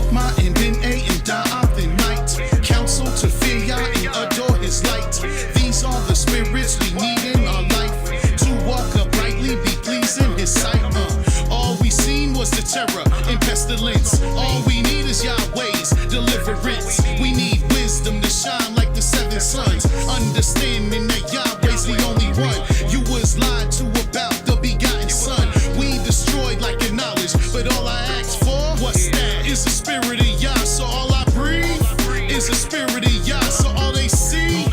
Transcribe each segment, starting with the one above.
Chokhmah and Ben-A and Da'ath and night. Counsel to fear Yah and adore his light. These are the spirits we need in our life. To walk uprightly, be pleasing his sight. All we seen was the terror and pestilence. All we need is YAHWEH'S deliverance. We need wisdom to shine like the seven suns. Understanding that YAHWEH'S the only one. You was lied to about the begotten son. We destroyed like your knowledge, but all I asked for, what's that? Is the spirit of Yah, so all I breathe is the spirit of Yah, so all they see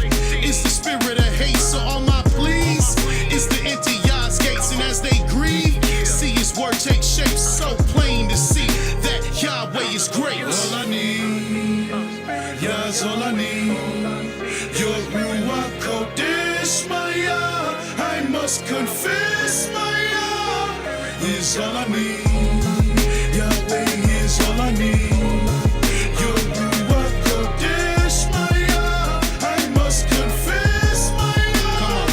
is the spirit of hate, so all my pleas is the empty Yah's gates. And as they grieve, see his word take shape, so plain to see that YAHWEH is great. All I need, Yah's all I need. Your Ruach Kodesh, my Yah, I must confess, my Yah is all I need. YAHWEH is all I need. Your Ruach Kodesh, my Yah, I must confess, my Yah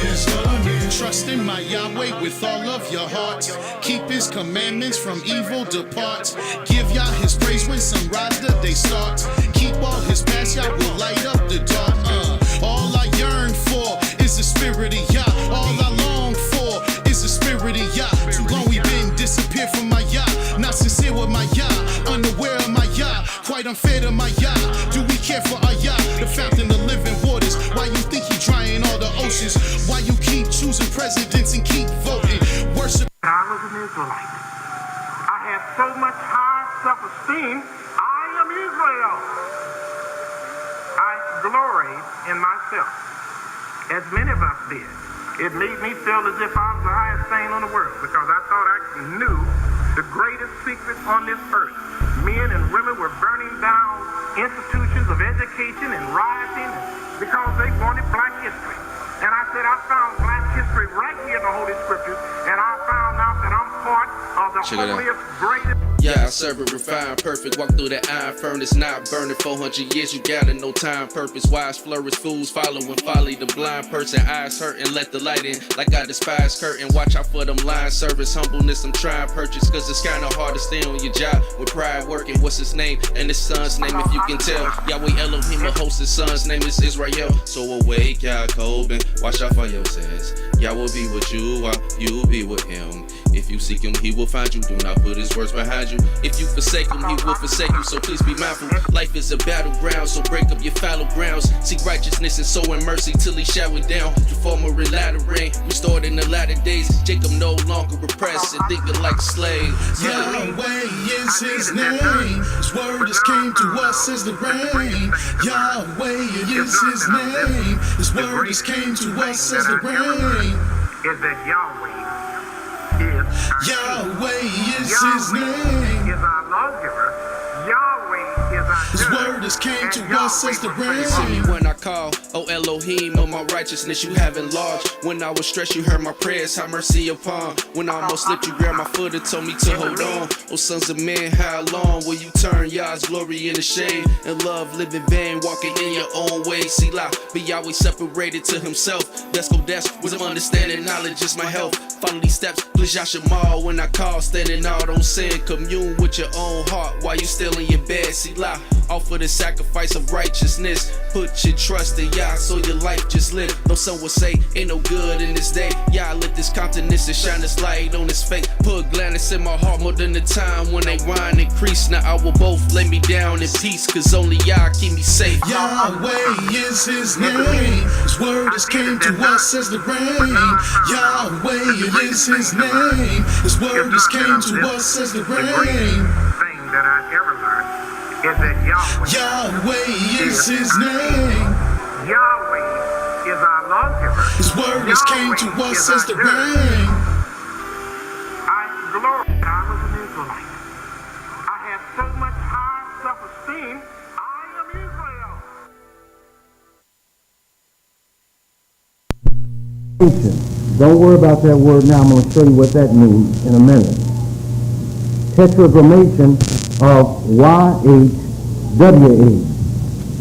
is all I need. Trust in my YAHWEH with all of your heart. Keep his commandments, from evil depart. Give Yah his praise when sunrise the day starts. Keep all his paths, Yah will light up the dark. All I yearn for is the spirit of Yah. All I long for is the spirit of Yah. Too long we been disappeared from my Yah. Not sincere with my Yah, unaware of my Yah. Quite unfair to my Yah. Do we care for our Yah, the fountain of living waters? Why you think he drying all the oceans? Why you keep choosing presidents and keep voting? Worship. I was an Israelite. I had so much high self-esteem. I am Israel. I gloried in myself, as many of us did. It made me feel as if I was the highest thing on the world, because I thought I knew the greatest secret on this earth. Men and women were burning down institutions of education and rioting because they wanted black history. And I said, I found black history right here in the Holy Scriptures, and I found out that I'm part of the holiest, greatest. Yeah, I serve it refined, perfect. Walk through the iron furnace, not burning 400 years. You gotta know time, purpose. Wise flourish, fools following folly. The blind person, eyes hurting, let the light in. Like I despise curtain, watch out for them lying. Service, humbleness, I'm trying purchase. Cause it's kinda hard to stay on your job with pride working. What's his name? And his son's name, if you can tell. Yahweh Elohim, a host, his son's name is Israel. So awake, Yaakov, and watch out for your sins. Yah will be with you while you be with him. If you seek him, he will find you. Do not put his words behind you. If you forsake him, he will forsake you. So please be mindful. Life is a battleground, so break up your fallow grounds. Seek righteousness and sow in mercy till he shower down. Reformer and latter rain, restored in the latter days. Jacob no longer repressed and thinking like a slave. YAHWEH is his name. His word has came to us as the rain. YAHWEH is his name. His word has came to us as the rain. Is that YAHWEH YAHWEH is his name. Is our lawgiver. YAHWEH is our his judge. word has came to us as the See me rain. when I call, oh Elohim, oh my righteousness you have enlarged. When I was stressed, you heard my prayers, have mercy upon. When I almost slipped, you grabbed my foot and told me to hold on. Oh sons of men, how long will you turn Yah's glory in the shade? And love live in vain, walking in your own way. See la, be Yahweh separated to himself. Desk, wisdom, understanding, knowledge is my health. Follow these steps, please Yashamal. When I call, standing out on sin, commune with your own heart while you still in your bed. See la, offer the sacrifice of righteousness. Put your trust in Yah so your life just live. Though some will say ain't no good in this day, Yah let this countenance and shine this light on his face. Put gladness in my heart more than the time when they whine and crease. Now I will both lay me down in peace, cause only Yah keep me safe. YAHWEH is his name. His word has came to us as the rain. YAHWEH is his name. His word has came to us as the rain. Thing that I ever learned is that YAHWEH is his name. YAHWEH is our lawgiver. His word has came to us as the rain. I gloried. I was an Israelite. I had so much high self-esteem. I am Israel. Don't worry about that word now. I'm going to show you what that means in a minute. Tetragrammation of YHWH.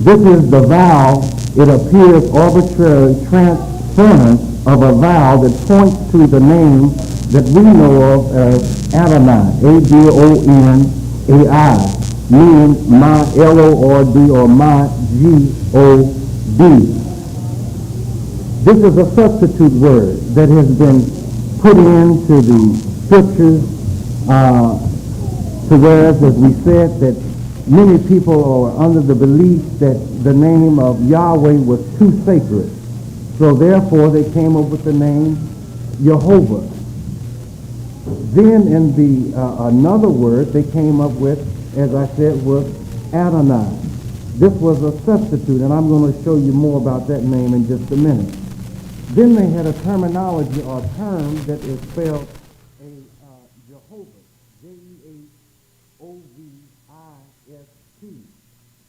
This is the vowel. It appears arbitrary transference of a vowel that points to the name that we know of as Adonai, A-D-O-N-A-I. meaning my Lord or my God. This is a substitute word that has been put into the scriptures to whereas, as we said, that many people are under the belief that the name of Yahweh was too sacred. So therefore they came up with the name Jehovah. Then in the another word they came up with, as I said, was Adonai. This was a substitute, and I'm going to show you more about that name in just a minute. Then they had a terminology or term that is spelled Jehovah, Jehovist.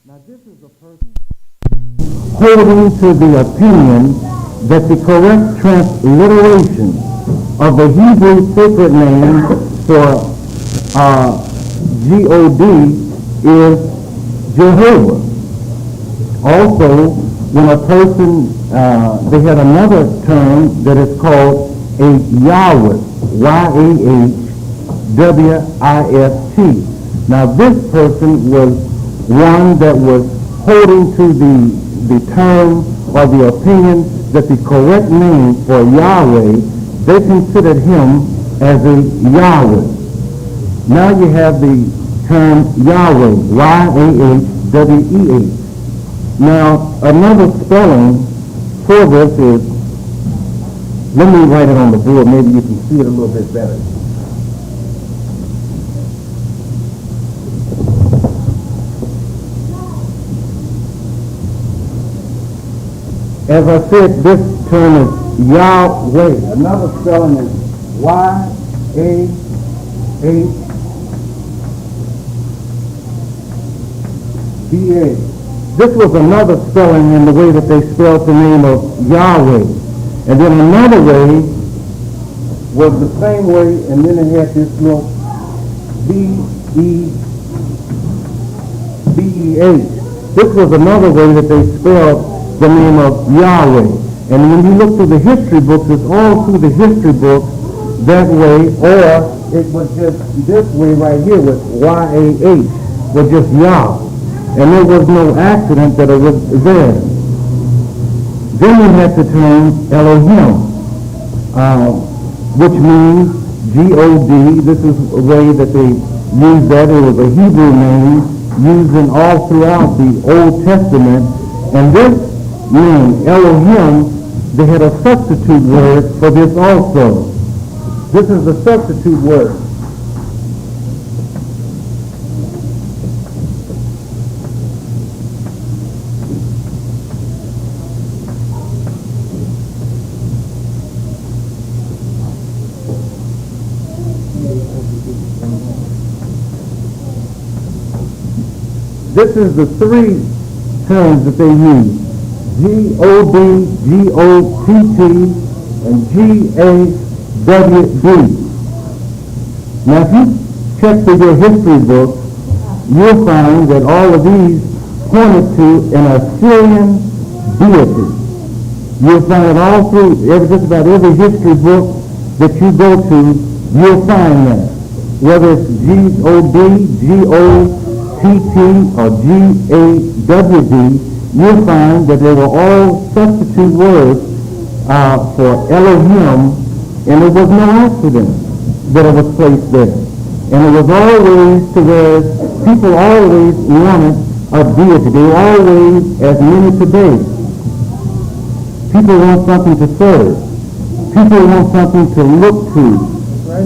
Now this is a person holding to the opinion that the correct transliteration of the Hebrew sacred name for God is Jehovah. Also, when a person, they had another term that is called a YAHWEH'S, YAHWH'S. Now this person was one that was holding to the term or the opinion that the correct name for Yahweh, they considered him as a Yahweh. Now you have the term Yahweh, YAHWEH. Now another spelling for this is, let me write it on the board, maybe you can see it a little bit better. As I said, this term is Yahweh. Another spelling is YAHWH. This was another spelling in the way that they spelled the name of Yahweh. And then another way was the same way, and then it had this little B-E-B-E-H. This was another way that they spelled the name of Yahweh. And when you look through the history books, it's all through the history books that way, or it was just this way right here with Y-A-H, was just Yah. And there was no accident that it was there. Then we had the term Elohim, which means G-O-D. This is a way that they used that. It was a Hebrew name used in all throughout the Old Testament. And this name, Elohim, they had a substitute word for this also. This is the substitute word. This is the three terms that they use. G-O-D, G-O-T-T, and G-A-W-D. Now if you check through your history books, you'll find that all of these pointed to an Assyrian deity. You'll find it all through, just about every history book that you go to, you'll find that. Whether it's G-O-D, G-O-T-T, or G-A-W-D, you'll find that they were all substitute words for Elohim, and it was no accident that it was placed there. And it was always to where people always wanted a deity. They were always, as many today, people want something to serve. People want something to look to.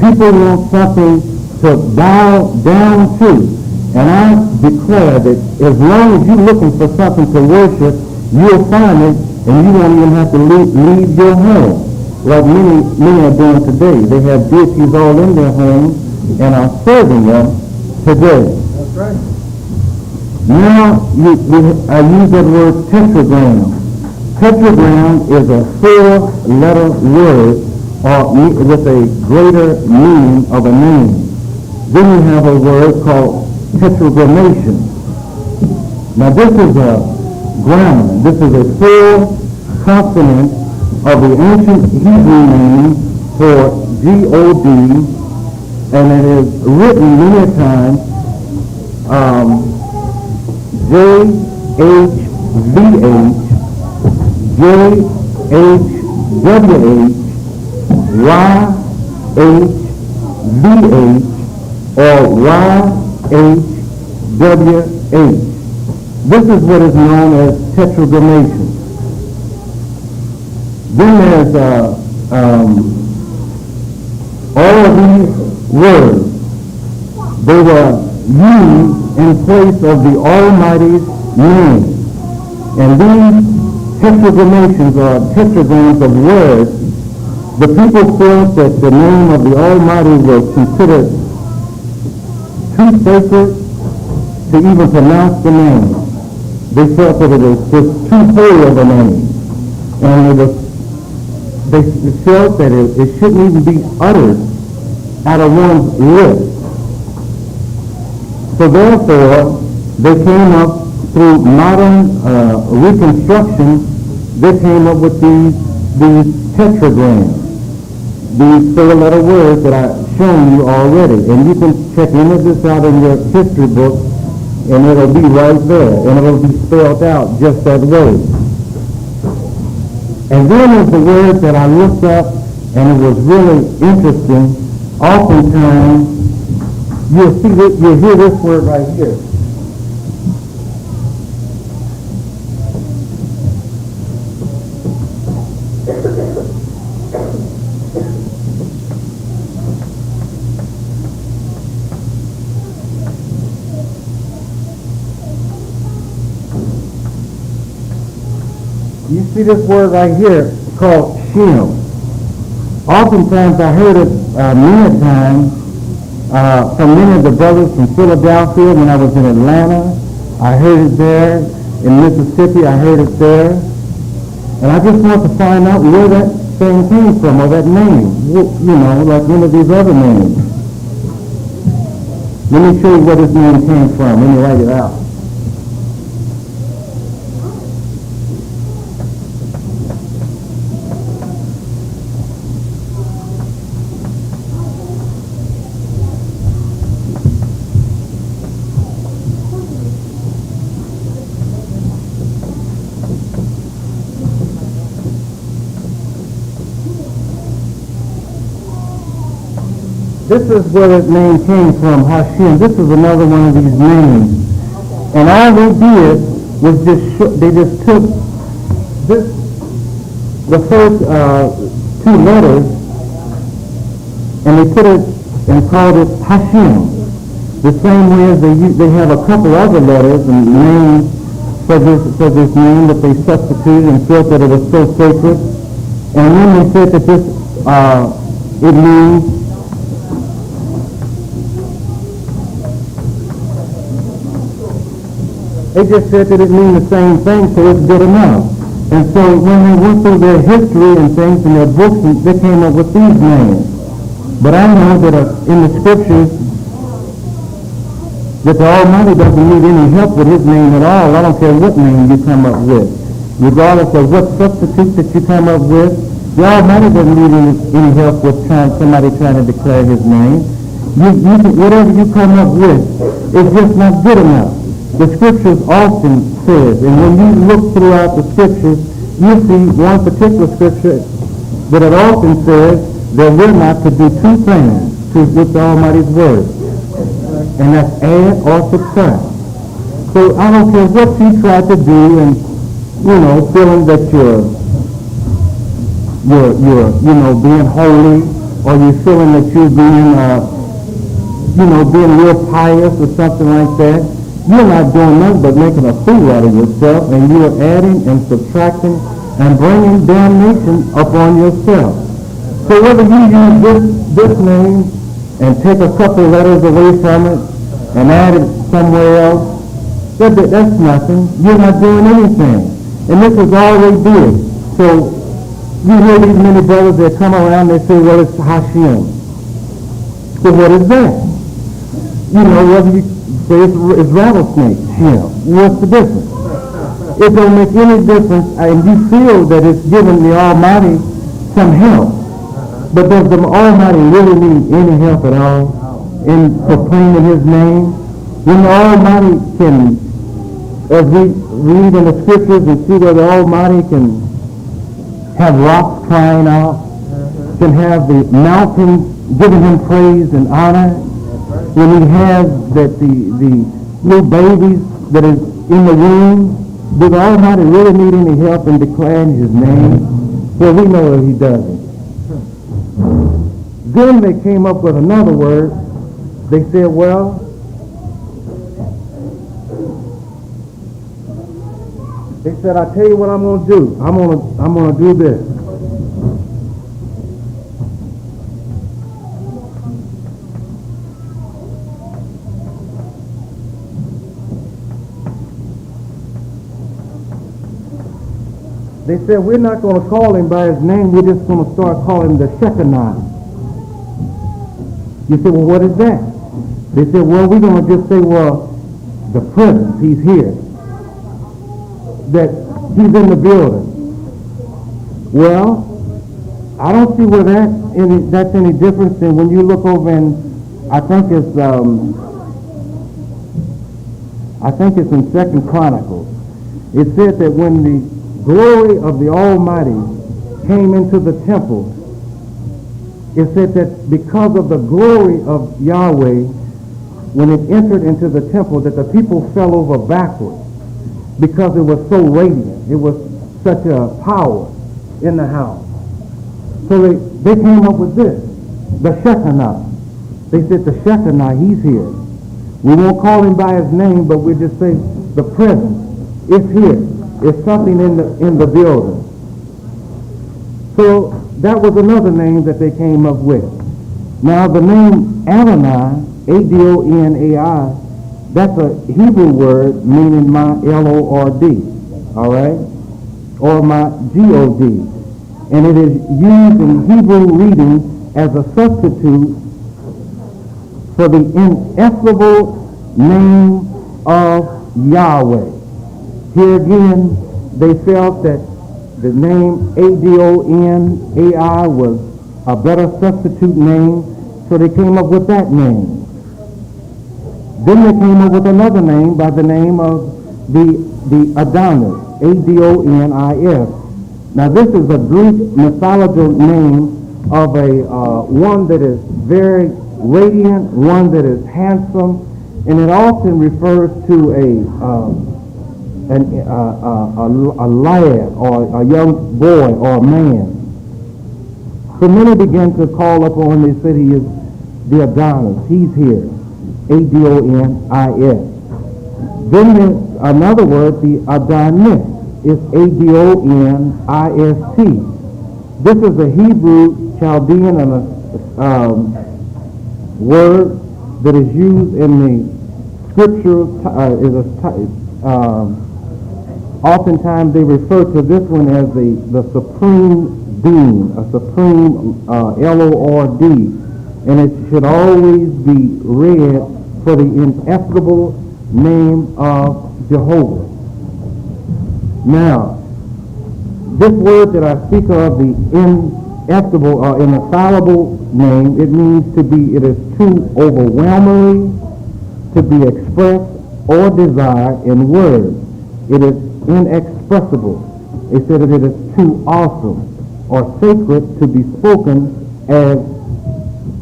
People want something to bow down to. And I declare that as long as you're looking for something to worship, you'll find it, and you won't even have to leave your home, like many are doing today. They have deities all in their homes and are serving them today. That's right. Now, I use that word tetragram. Tetragram is a four-letter word with a greater meaning of a name. Then you have a word called tetragramation. Now this is a grammar. This is a full consonant of the ancient Hebrew name for G-O-D, and it is written many times JHVH, JHWH, YHVH, or YHWH. This is what is known as tetragrammaton. Then there's all of these words. They were used in place of the Almighty's name. And these tetragrammations or tetragrams of words, the people felt that the name of the Almighty was considered too sacred to even pronounce the name. They felt that it was just too holy of a name. And they felt that it shouldn't even be uttered out of one's lips. So therefore, they came up through modern reconstruction, they came up with these tetragrams, these four-letter words that I've shown you already. And you can check any of this out in your history book, and it'll be right there, and it'll be spelled out just that way. And then there's the word that I looked up, and it was really interesting. Oftentimes, you'll hear this word right here. You see this word right here called Shem. Oftentimes I heard it many times from many of the brothers from Philadelphia when I was in Atlanta. I heard it there. In Mississippi, I heard it there. And I just want to find out where that thing came from, or that name. You know, like one of these other names. Let me show you where this name came from. Let me write it out. This is where that name came from, Hashem. This is another one of these names. And all they did was they just took the first two letters, and they put it and called it Hashem. The same way as they have a couple other letters and names for this name that they substituted and felt that it was so sacred. And then they said that this it means they just said that it means the same thing, so it's good enough. And so when they went through their history and things in their books, they came up with these names. But I know that in the scriptures, that the Almighty doesn't need any help with His name at all. I don't care what name you come up with. Regardless of what substitute that you come up with, the Almighty doesn't need any help with somebody trying to declare His name. Whatever you come up with, it's just not good enough. The scriptures often says, and when you look throughout the scriptures, you see one particular scripture that it often says that we're not to do two things with the Almighty's word, and that's add or subtract. So I don't care what you try to do, and feeling that you're being holy, or you're feeling that you're being being real pious or something like that. You're not doing nothing but making a fool out of yourself, and you're adding and subtracting and bringing damnation upon yourself. So whether you use this name and take a couple letters away from it and add it somewhere else, that's nothing. You're not doing anything. And this is all they did. So you hear these many brothers that come around, they say, well, it's Hashem. So what is that? Whether you say it's rattlesnake, what's the difference? It don't make any difference, and you feel that it's giving the Almighty some help. But does the Almighty really need any help at all in proclaiming His name? When the Almighty can, as we read in the scriptures and see where the Almighty can have rocks crying out, can have the mountains giving him praise and honor, when he has that the little babies that is in the womb, does the Almighty really need any help in declaring his name? Well, we know that he doesn't. Then they came up with another word. They said, well, they said, I tell you what I'm going to do. I'm going to do this. They said, we're not going to call him by his name. We're just going to start calling him the Shekinah. You say, well, what is that? They said, well, we're going to just say, well, the presence, he's here. That he's in the building. Well, I don't see where that's any difference than when you look over in, I think it's in 2 Chronicles. It said that when the glory of the Almighty came into the temple, it said that because of the glory of Yahweh, when it entered into the temple, that the people fell over backwards because it was so radiant. It was such a power in the house. So they came up with this, the Shekinah. They said the Shekinah, he's here. We won't call him by his name, but we'll just say the presence is here. It's something in the building. So that was another name that they came up with. Now the name Adonai, A-D-O-N-A-I, that's a Hebrew word meaning my L-O-R-D, all right? Or my G-O-D. And it is used in Hebrew reading as a substitute for the ineffable name of Yahweh. Here again, they felt that the name A-D-O-N-A-I was a better substitute name, so they came up with that name. Then they came up with another name by the name of the Adonis, A-D-O-N-I-S. Now this is a Greek mythological name of a one that is very radiant, one that is handsome, and it often refers to a lad or a young boy or a man. So many began to call upon, they said he is the Adonis, he's here, A-D-O-N-I-S. Then there's another word, the Adonis, is A-D-O-N-I-S-T. This is a Hebrew, Chaldean, and a word that is used in the scripture. Oftentimes they refer to this one as the supreme being, a supreme L-O-R-D, and it should always be read for the ineffable name of Jehovah. Now, this word that I speak of, the ineffable or infallible name, it means it is too overwhelmingly to be expressed or desired in words. It is inexpressible. They said that it is too awesome or sacred to be spoken as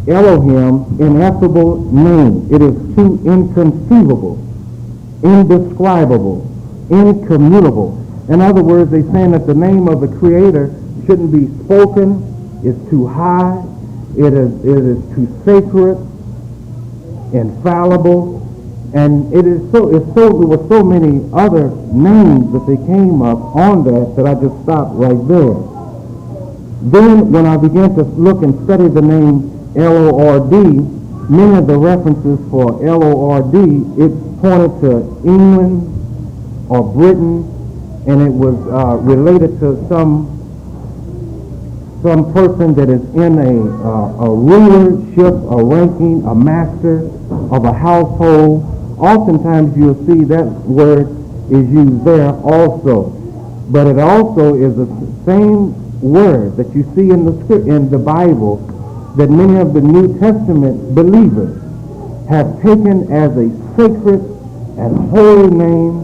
Elohim, ineffable name. It is too inconceivable, indescribable, incommunicable. In other words, they're saying that the name of the Creator shouldn't be spoken. It's too high. It is too sacred, infallible, and it was so many other names that they came up on that I just stopped right there. Then when I began to look and study the name L-O-R-D, many of the references for L-O-R-D, it pointed to England or Britain, and it was related to some person that is in a rulership, a ranking, a master of a household. Oftentimes you'll see that word is used there also. But it also is the same word that you see in the Bible that many of the New Testament believers have taken as a sacred and holy name,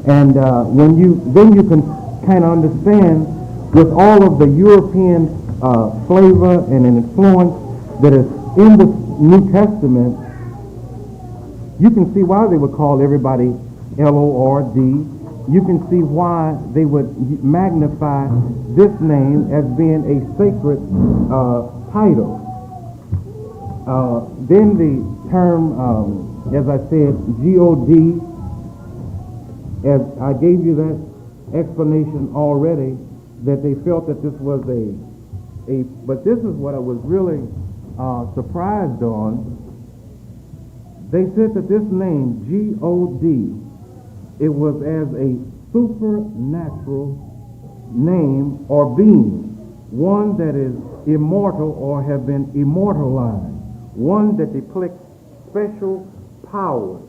and then you can kind of understand with all of the European flavor and influence that is in the New Testament, you can see why they would call everybody Lord. You can see why they would magnify this name as being a sacred title. Then the term, as I said, God, as I gave you that explanation already, that they felt that this was but this is what I was really surprised on. They said that this name, God, it was as a supernatural name or being, one that is immortal or have been immortalized, one that depicts special power.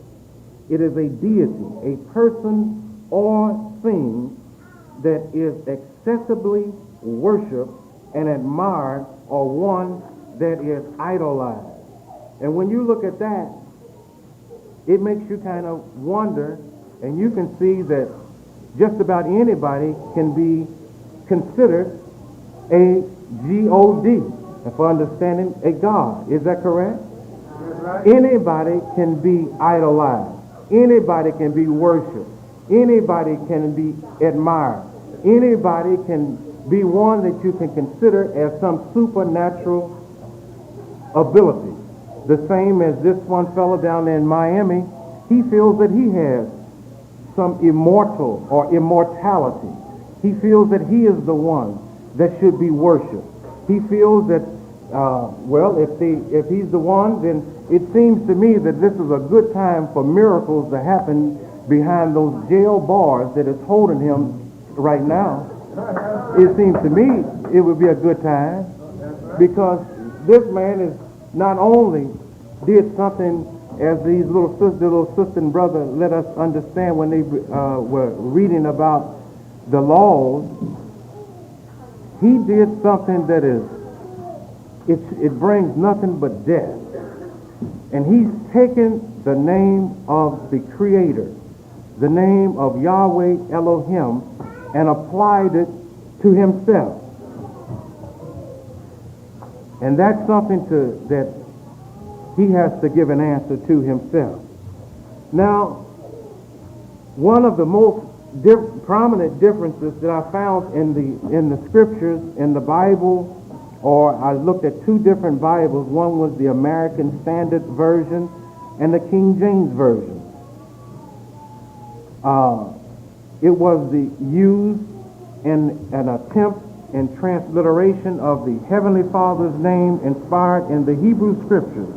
It is a deity, a person or thing that is accessibly worshipped and admired, or one that is idolized. And when you look at that, it makes you kind of wonder, and you can see that just about anybody can be considered a God, and for understanding a God. Is that correct? Right. Anybody can be idolized. Anybody can be worshipped. Anybody can be admired. Anybody can be one that you can consider as some supernatural ability. The same as this one fellow down there in Miami, he feels that he has some immortal or immortality. He feels that he is the one that should be worshipped. He feels that, if he's the one, then it seems to me that this is a good time for miracles to happen behind those jail bars that is holding him right now. It seems to me it would be a good time, because this man is not only did something, as these little sister and brother let us understand when they were reading about the laws, he did something that it brings nothing but death. And he's taken the name of the Creator, the name of Yahweh Elohim, and applied it to himself. And that's something that he has to give an answer to himself. Now, one of the most prominent differences that I found in the scriptures, in the Bible, or I looked at two different Bibles. One was the American Standard Version and the King James Version. It was used in an attempt and transliteration of the Heavenly Father's name inspired in the Hebrew Scriptures.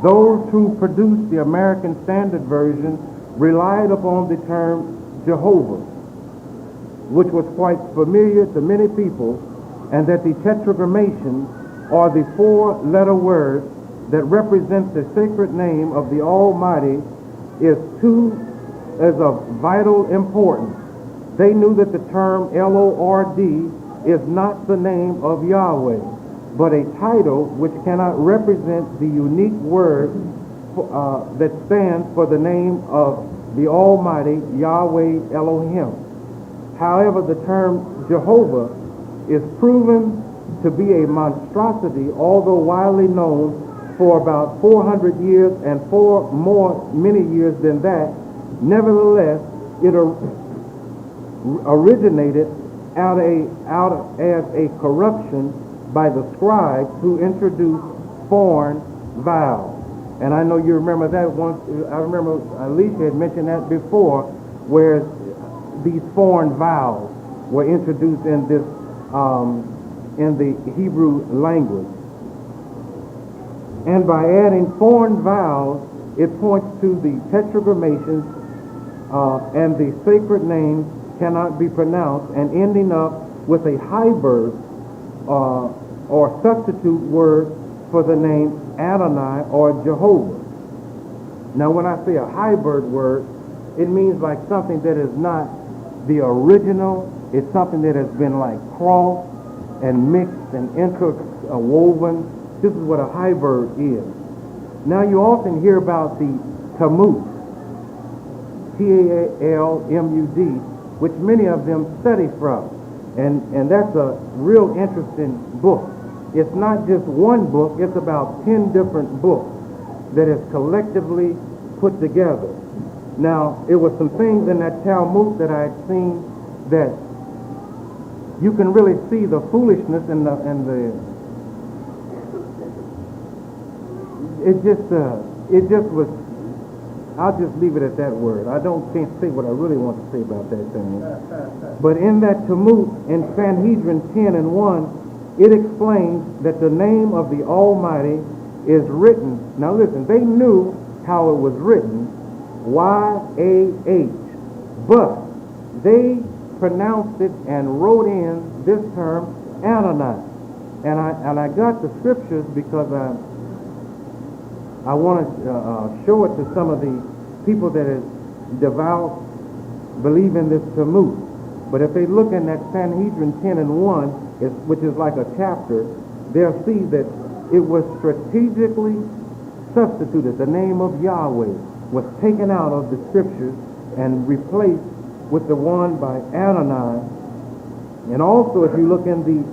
Those who produced the American Standard Version relied upon the term Jehovah, which was quite familiar to many people, and that the tetragrams, or the four-letter word that represents the sacred name of the Almighty, is of vital importance. They knew that the term Lord is not the name of Yahweh, but a title which cannot represent the unique word that stands for the name of the Almighty Yahweh Elohim. However, the term Jehovah is proven to be a monstrosity, although widely known for about 400 years, and for many years than that. Nevertheless, it originated out as a corruption by the scribes who introduced foreign vowels. And I know you remember that once. I remember Alicia had mentioned that before, where these foreign vowels were introduced in this in the Hebrew language. And by adding foreign vowels, it points to the tetragramations, and the sacred names cannot be pronounced, and ending up with a hybrid or substitute word for the name Adonai or Jehovah. Now, when I say a hybrid word, it means like something that is not the original. It's something that has been like crossed and mixed and interwoven. This is what a hybrid is. Now you often hear about the Talmud, Talmud, which many of them study from. And that's a real interesting book. It's not just one book, it's about 10 different books that is collectively put together. Now, it was some things in that Talmud that I had seen that you can really see the foolishness and it just was, I'll just leave it at that word. Can't say what I really want to say about that thing. But in that Talmud, in Sanhedrin 10 and 1, it explains that the name of the Almighty is written. Now listen, they knew how it was written, Y-A-H, but they pronounced it and wrote in this term, Adonai. And I got the scriptures because I want to show it to some of the people that is devout, believe in this Talmud. But if they look in that Sanhedrin 10 and 1, which is like a chapter, they'll see that it was strategically substituted. The name of Yahweh was taken out of the scriptures and replaced with the one by Adonai. And also, if you look in the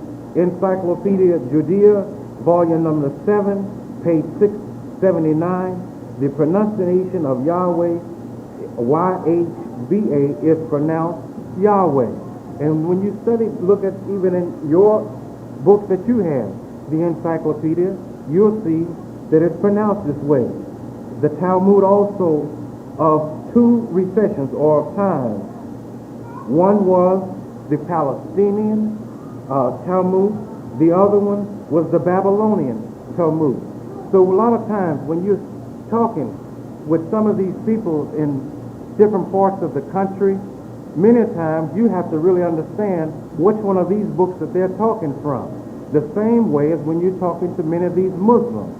Encyclopedia Judea, volume number 7, page 679, the pronunciation of Yahweh, Y-H-V-A, is pronounced Yahweh. And when you study, look at even in your book that you have, the Encyclopedia, you'll see that it's pronounced this way. The Talmud also of two recessions or times. One was the Palestinian Talmud. The other one was the Babylonian Talmud. So a lot of times when you're talking with some of these people in different parts of the country, many times you have to really understand which one of these books that they're talking from. The same way as when you're talking to many of these Muslims.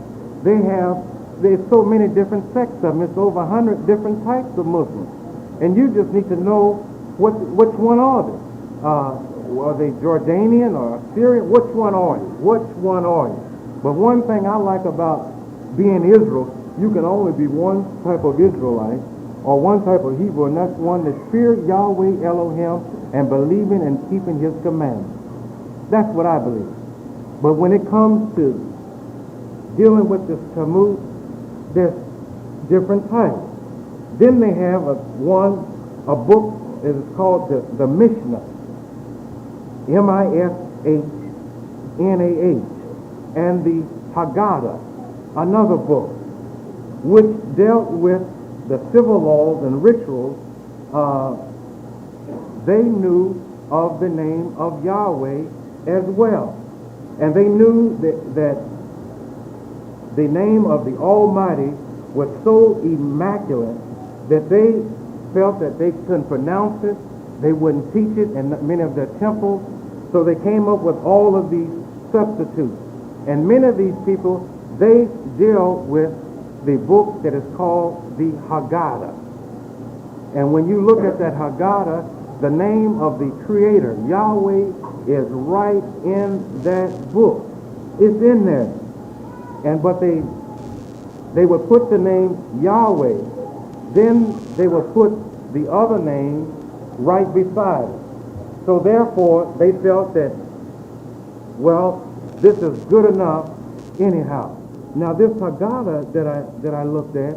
There's so many different sects of them. It's over 100 different types of Muslims. And you just need to know which one are they. Are they Jordanian or Syrian? Which one are you? Which one are you? But one thing I like about being Israel, you can only be one type of Israelite or one type of Hebrew, and that's one that fear Yahweh Elohim and believing and keeping his commandments. That's what I believe. But when it comes to dealing with this Talmud, there's different types. Then they have a book that is called the Mishnah, M-I-S-H-N-A-H, and the Haggadah, another book, which dealt with the civil laws and rituals. They knew of the name of Yahweh as well. And they knew that the name of the Almighty was so immaculate that they felt that they couldn't pronounce it, they wouldn't teach it in many of their temples, so they came up with all of these substitutes. And many of these people, they deal with the book that is called the Haggadah. And when you look at that Haggadah, the name of the Creator, Yahweh, is right in that book. It's in there. But they would put the name Yahweh, then they would put the other name right beside it. So therefore, they felt that, well, this is good enough anyhow. Now this Haggadah that I looked at,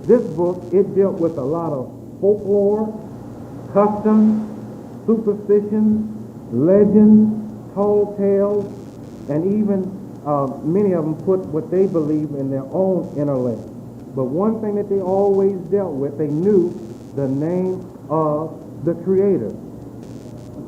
this book, it dealt with a lot of folklore, customs, superstitions, legends, tall tales, and even many of them put what they believe in their own intellect. But one thing that they always dealt with, they knew the name of the Creator.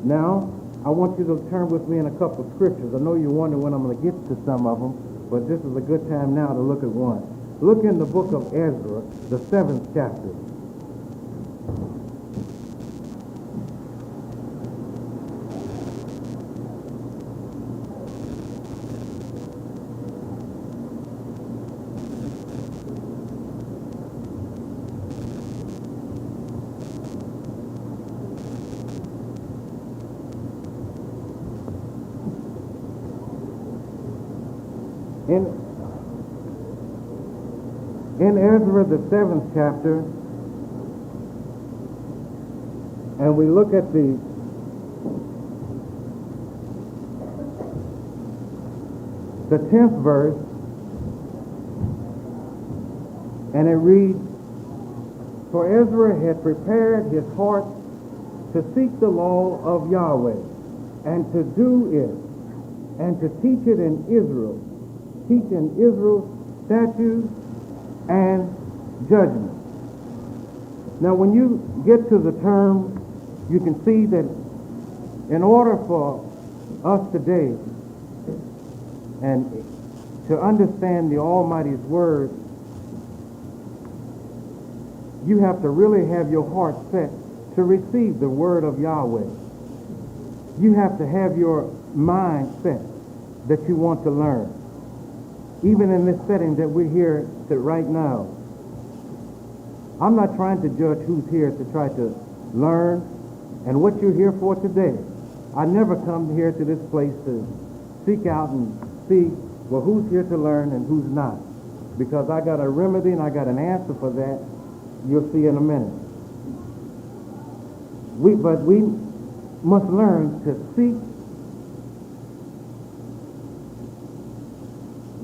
Now, I want you to turn with me in a couple of scriptures. I know you're wondering when I'm going to get to some of them, but this is a good time now to look at one. Look in the book of Ezra, the 7th chapter. In Ezra, the 7th chapter, and we look at the 10th verse, and it reads, "For Ezra had prepared his heart to seek the law of Yahweh, and to do it, and to teach it in Israel, teach in Israel statutes and judgments." Now when you get to the term, you can see that in order for us today and to understand the Almighty's word, you have to really have your heart set to receive the word of Yahweh. You have to have your mind set that you want to learn. Even in this setting that we're here right now, I'm not trying to judge who's here to try to learn and what you're here for today. I never come here to this place to seek out and see, well, who's here to learn and who's not. Because I got a remedy and I got an answer for that. You'll see in a minute. But we must learn to seek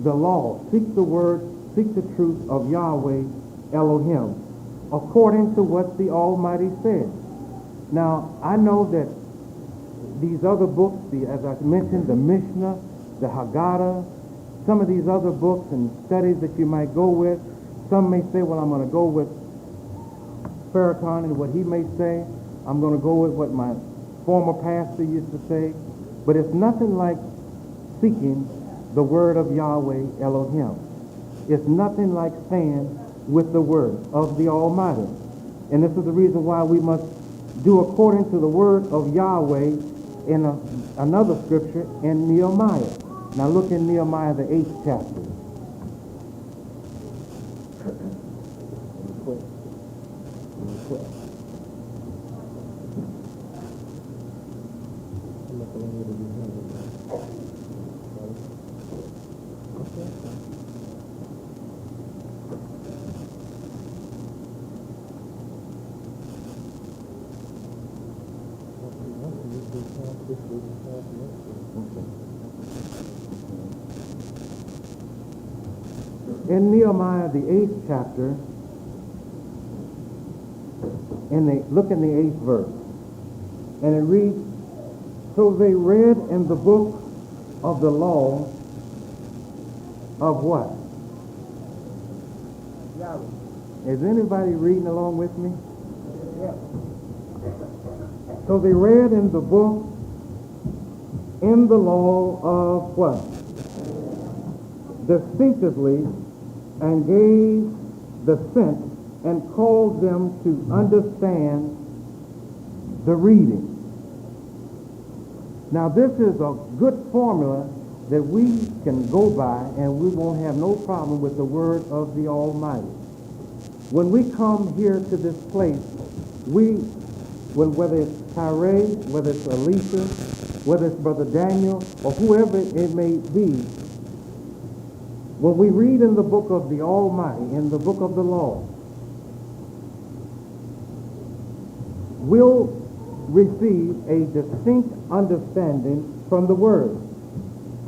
the law, seek the word, seek the truth of Yahweh Elohim, according to what the Almighty said. Now, I know that these other books, as I mentioned, the Mishnah, the Haggadah, some of these other books and studies that you might go with, some may say, well, I'm going to go with Farrakhan and what he may say. I'm going to go with what my former pastor used to say. But it's nothing like seeking the word of Yahweh Elohim. It's nothing like staying with the word of the Almighty. And this is the reason why we must do according to the word of Yahweh in another scripture in Nehemiah. Now look in Nehemiah, the 8th chapter. In Nehemiah, the 8th chapter, look in the 8th verse, and it reads, "So they read in the book of the law of what?" Yahweh. Is anybody reading along with me? Yeah. So they read in the book, in the law of what? Distinctively, and gave the sense and called them to understand the reading. Now this is a good formula that we can go by, and we won't have no problem with the word of the Almighty. When we come here to this place, whether it's Tyree, whether it's Elisha, whether it's Brother Daniel, or whoever it may be, when we read in the book of the Almighty, in the book of the law, we'll receive a distinct understanding from the word.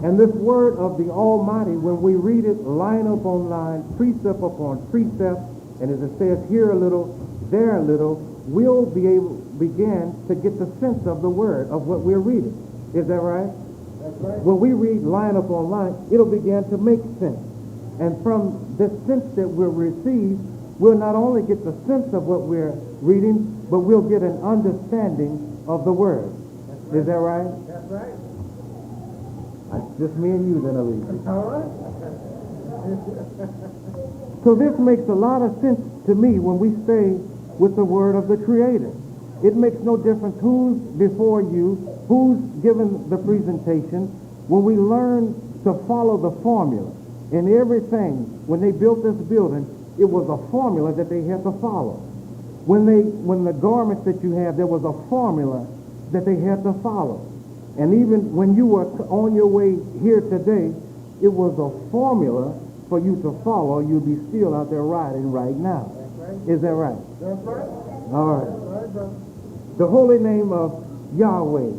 And this word of the Almighty, when we read it line upon line, precept upon precept, and as it says here a little, there a little, we'll begin to get the sense of the word of what we're reading. Is that right? That's right. When we read line upon line, it'll begin to make sense. And from this sense that we'll receive, we'll not only get the sense of what we're reading, but we'll get an understanding of the word. Right. Is that right? That's right. It's just me and you then, Elise. All right. So this makes a lot of sense to me when we stay with the word of the Creator. It makes no difference who's before you, who's given the presentation. When we learn to follow the formula in everything, when they built this building, it was a formula that they had to follow. When the garments that you have, there was a formula that they had to follow. And even when you were on your way here today, it was a formula for you to follow, you'll be still out there riding right now. Is that right? That's right. All right. All right, brother. The holy name of Yahweh.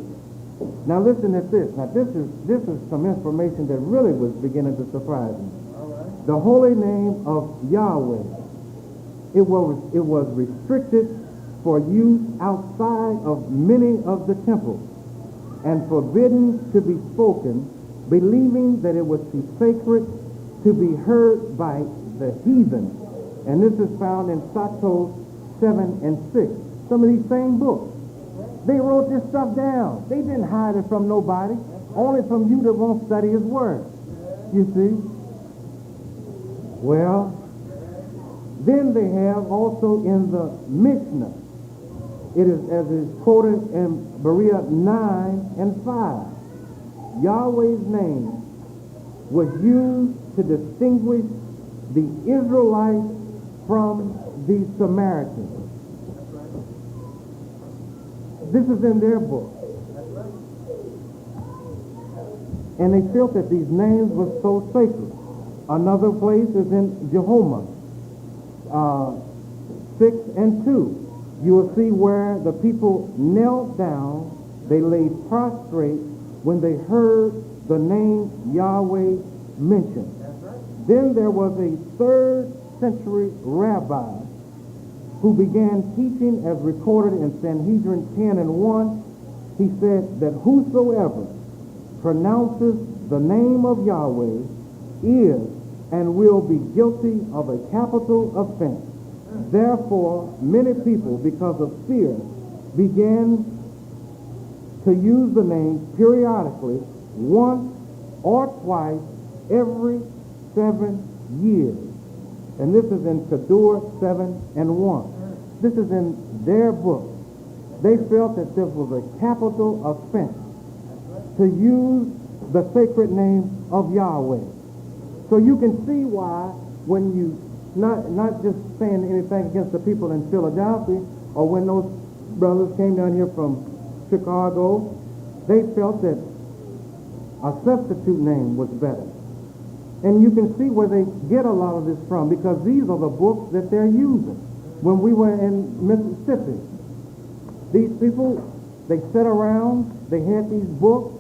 Now listen to this. Now this is some information that really was beginning to surprise me. All right. The holy name of Yahweh. It was restricted for use outside of many of the temples and forbidden to be spoken, believing that it was too sacred to be heard by the heathen. And this is found in Sato 7 and 6. Some of these same books. They wrote this stuff down. They didn't hide it from nobody, only from you that won't study his word. You see? Well, then they have also in the Mishnah, it is as is quoted in Berea 9 and 5. Yahweh's name was used to distinguish the Israelites from the Samaritans. This is in their book. And they felt that these names were so sacred. Another place is in Jehovah 6 and 2. You will see where the people knelt down, they laid prostrate when they heard the name Yahweh mentioned. Then there was a 3rd century rabbi who began teaching as recorded in Sanhedrin 10 and 1. He said that whosoever pronounces the name of Yahweh is and will be guilty of a capital offense. Therefore, many people, because of fear, began to use the name periodically, once or twice every 7 years. And this is in Kedur 7 and 1. This is in their book. They felt that this was a capital offense to use the sacred name of Yahweh. So you can see why when you, not just saying anything against the people in Philadelphia, or when those brothers came down here from Chicago, they felt that a substitute name was better. And you can see where they get a lot of this from, because these are the books that they're using. When we were in Mississippi, these people, they sat around, they had these books,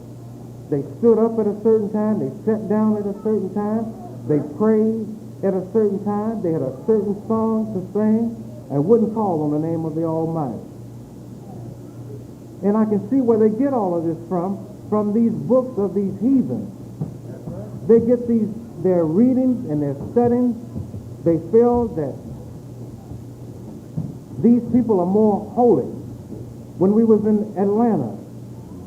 they stood up at a certain time, they sat down at a certain time, they prayed at a certain time, they had a certain song to sing, and wouldn't call on the name of the Almighty. And I can see where they get all of this from these books of these heathens. They get their readings and their studies. They feel that these people are more holy. When we was in Atlanta,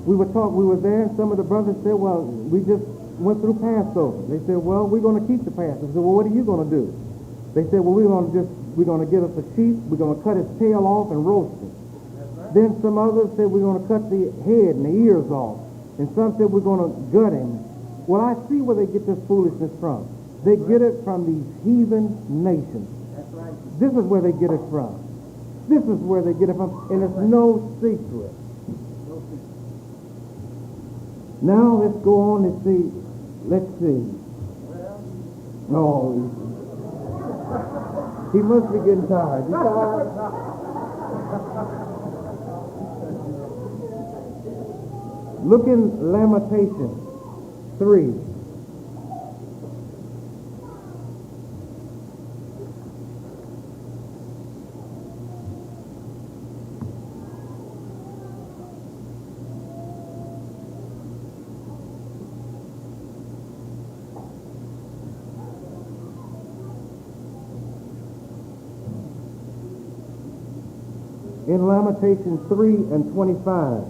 we were there, and some of the brothers said, well, we just went through Passover. They said, well, we're going to keep the Passover. I said, well, what are you going to do? They said, well, we're going to get us a sheep, we're going to cut his tail off and roast it. Then some others said, we're going to cut the head and the ears off. And some said, we're going to gut him. Well, I see where they get this foolishness from. They get it from these heathen nations. That's right. This is where they get it from. This is where they get it from, and it's no secret. No secret. Now let's go on and see. Let's see. Well, Oh, he must be getting tired. You tired? Look in Lamentations 3. In Lamentations 3 and 25.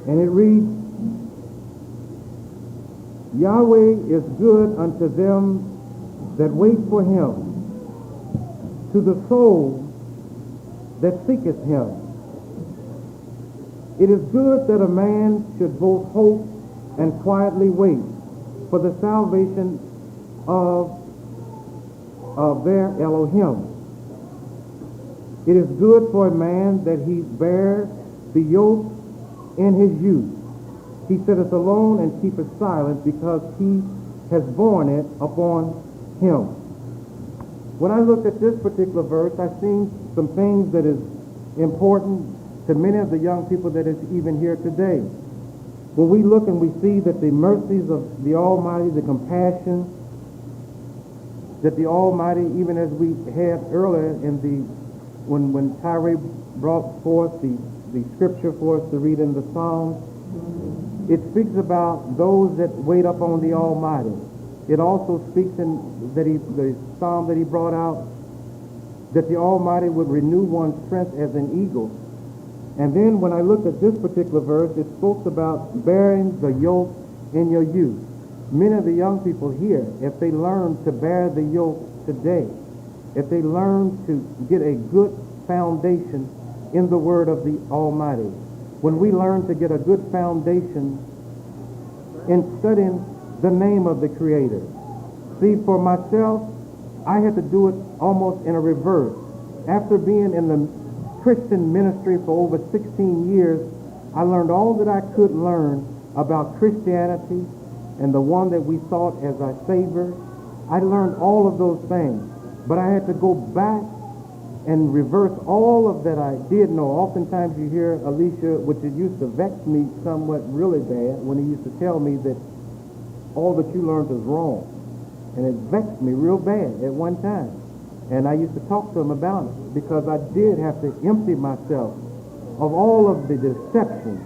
And it reads, Yahweh is good unto them that wait for him, to the soul that seeketh him. It is good that a man should both hope and quietly wait for the salvation of of their Elohim. It is good for a man that he bear the yoke in his youth. He sitteth alone and keepeth silent, because he has borne it upon him. When I looked at this particular verse, I seen some things that is important to many of the young people that is even here today. When we look and we see that the mercies of the Almighty, the compassion that the Almighty, even as we had earlier in when Tyree brought forth the scripture for us to read in the Psalms, it speaks about those that wait upon the Almighty. It also speaks in the Psalm that he brought out, that the Almighty would renew one's strength as an eagle. And then when I looked at this particular verse, it spoke about bearing the yoke in your youth. Many of the young people here, if they learn to bear the yoke today, if they learn to get a good foundation in the word of the Almighty, when we learn to get a good foundation in studying the name of the Creator. See, for myself, I had to do it almost in a reverse. After being in the Christian ministry for over 16 years, I learned all that I could learn about Christianity and the one that we thought as our Savior. I learned all of those things, but I had to go back and reverse all of that I did know. Oftentimes you hear Elisha, which it used to vex me somewhat really bad, when he used to tell me that all that you learned is wrong. And it vexed me real bad at one time. And I used to talk to him about it, because I did have to empty myself of all of the deception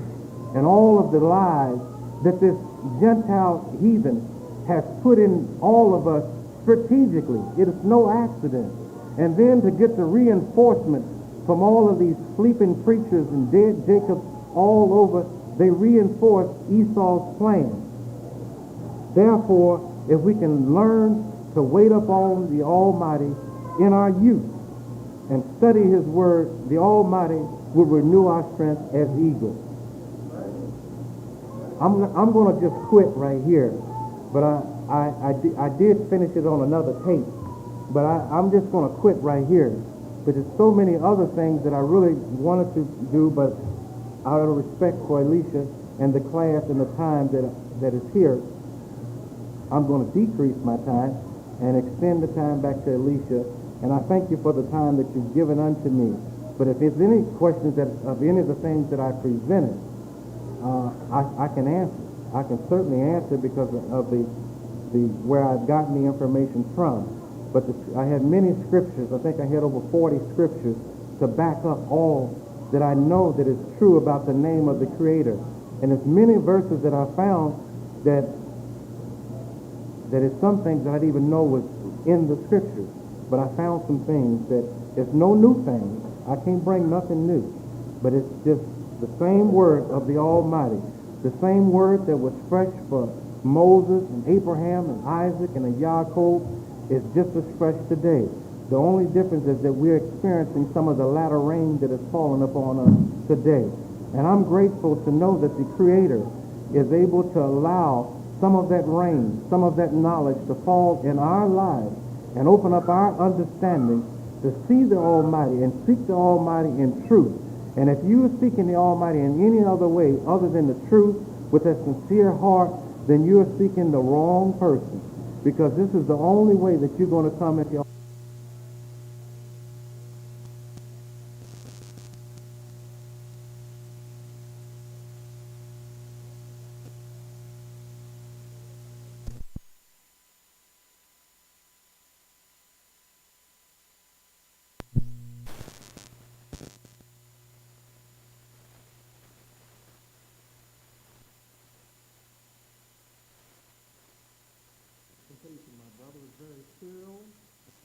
and all of the lies that this Gentile heathen has put in all of us strategically. It is no accident. And then to get the reinforcement from all of these sleeping preachers and dead Jacobs all over, they reinforce Esau's plan. Therefore, if we can learn to wait upon the Almighty in our youth and study his word, the Almighty will renew our strength as eagles. I'm going to just quit right here, but I did finish it on another tape, but I'm just going to quit right here. But there's so many other things that I really wanted to do, but out of respect for Elisha and the class and the time that is here, I'm going to decrease my time and extend the time back to Elisha. And I thank you for the time that you've given unto me. But if there's any questions of any of the things that I presented, I can answer. I can certainly answer because of the where I've gotten the information from. But I had many scriptures. I think I had over 40 scriptures to back up all that I know that is true about the name of the Creator. And there's many verses that I found that is some things that I didn't even know was in the scriptures. But I found some things that it's no new thing. I can't bring nothing new. But it's just the same word of the Almighty. The same word that was fresh for Moses and Abraham and Isaac and Yaakov is just as fresh today. The only difference is that we're experiencing some of the latter rain that has fallen upon us today. And I'm grateful to know that the Creator is able to allow some of that rain, some of that knowledge to fall in our lives and open up our understanding to see the Almighty and seek the Almighty in truth. And if you are seeking the Almighty in any other way other than the truth with a sincere heart, then you are seeking the wrong person, because this is the only way that you're going to come at the my brother was very thorough.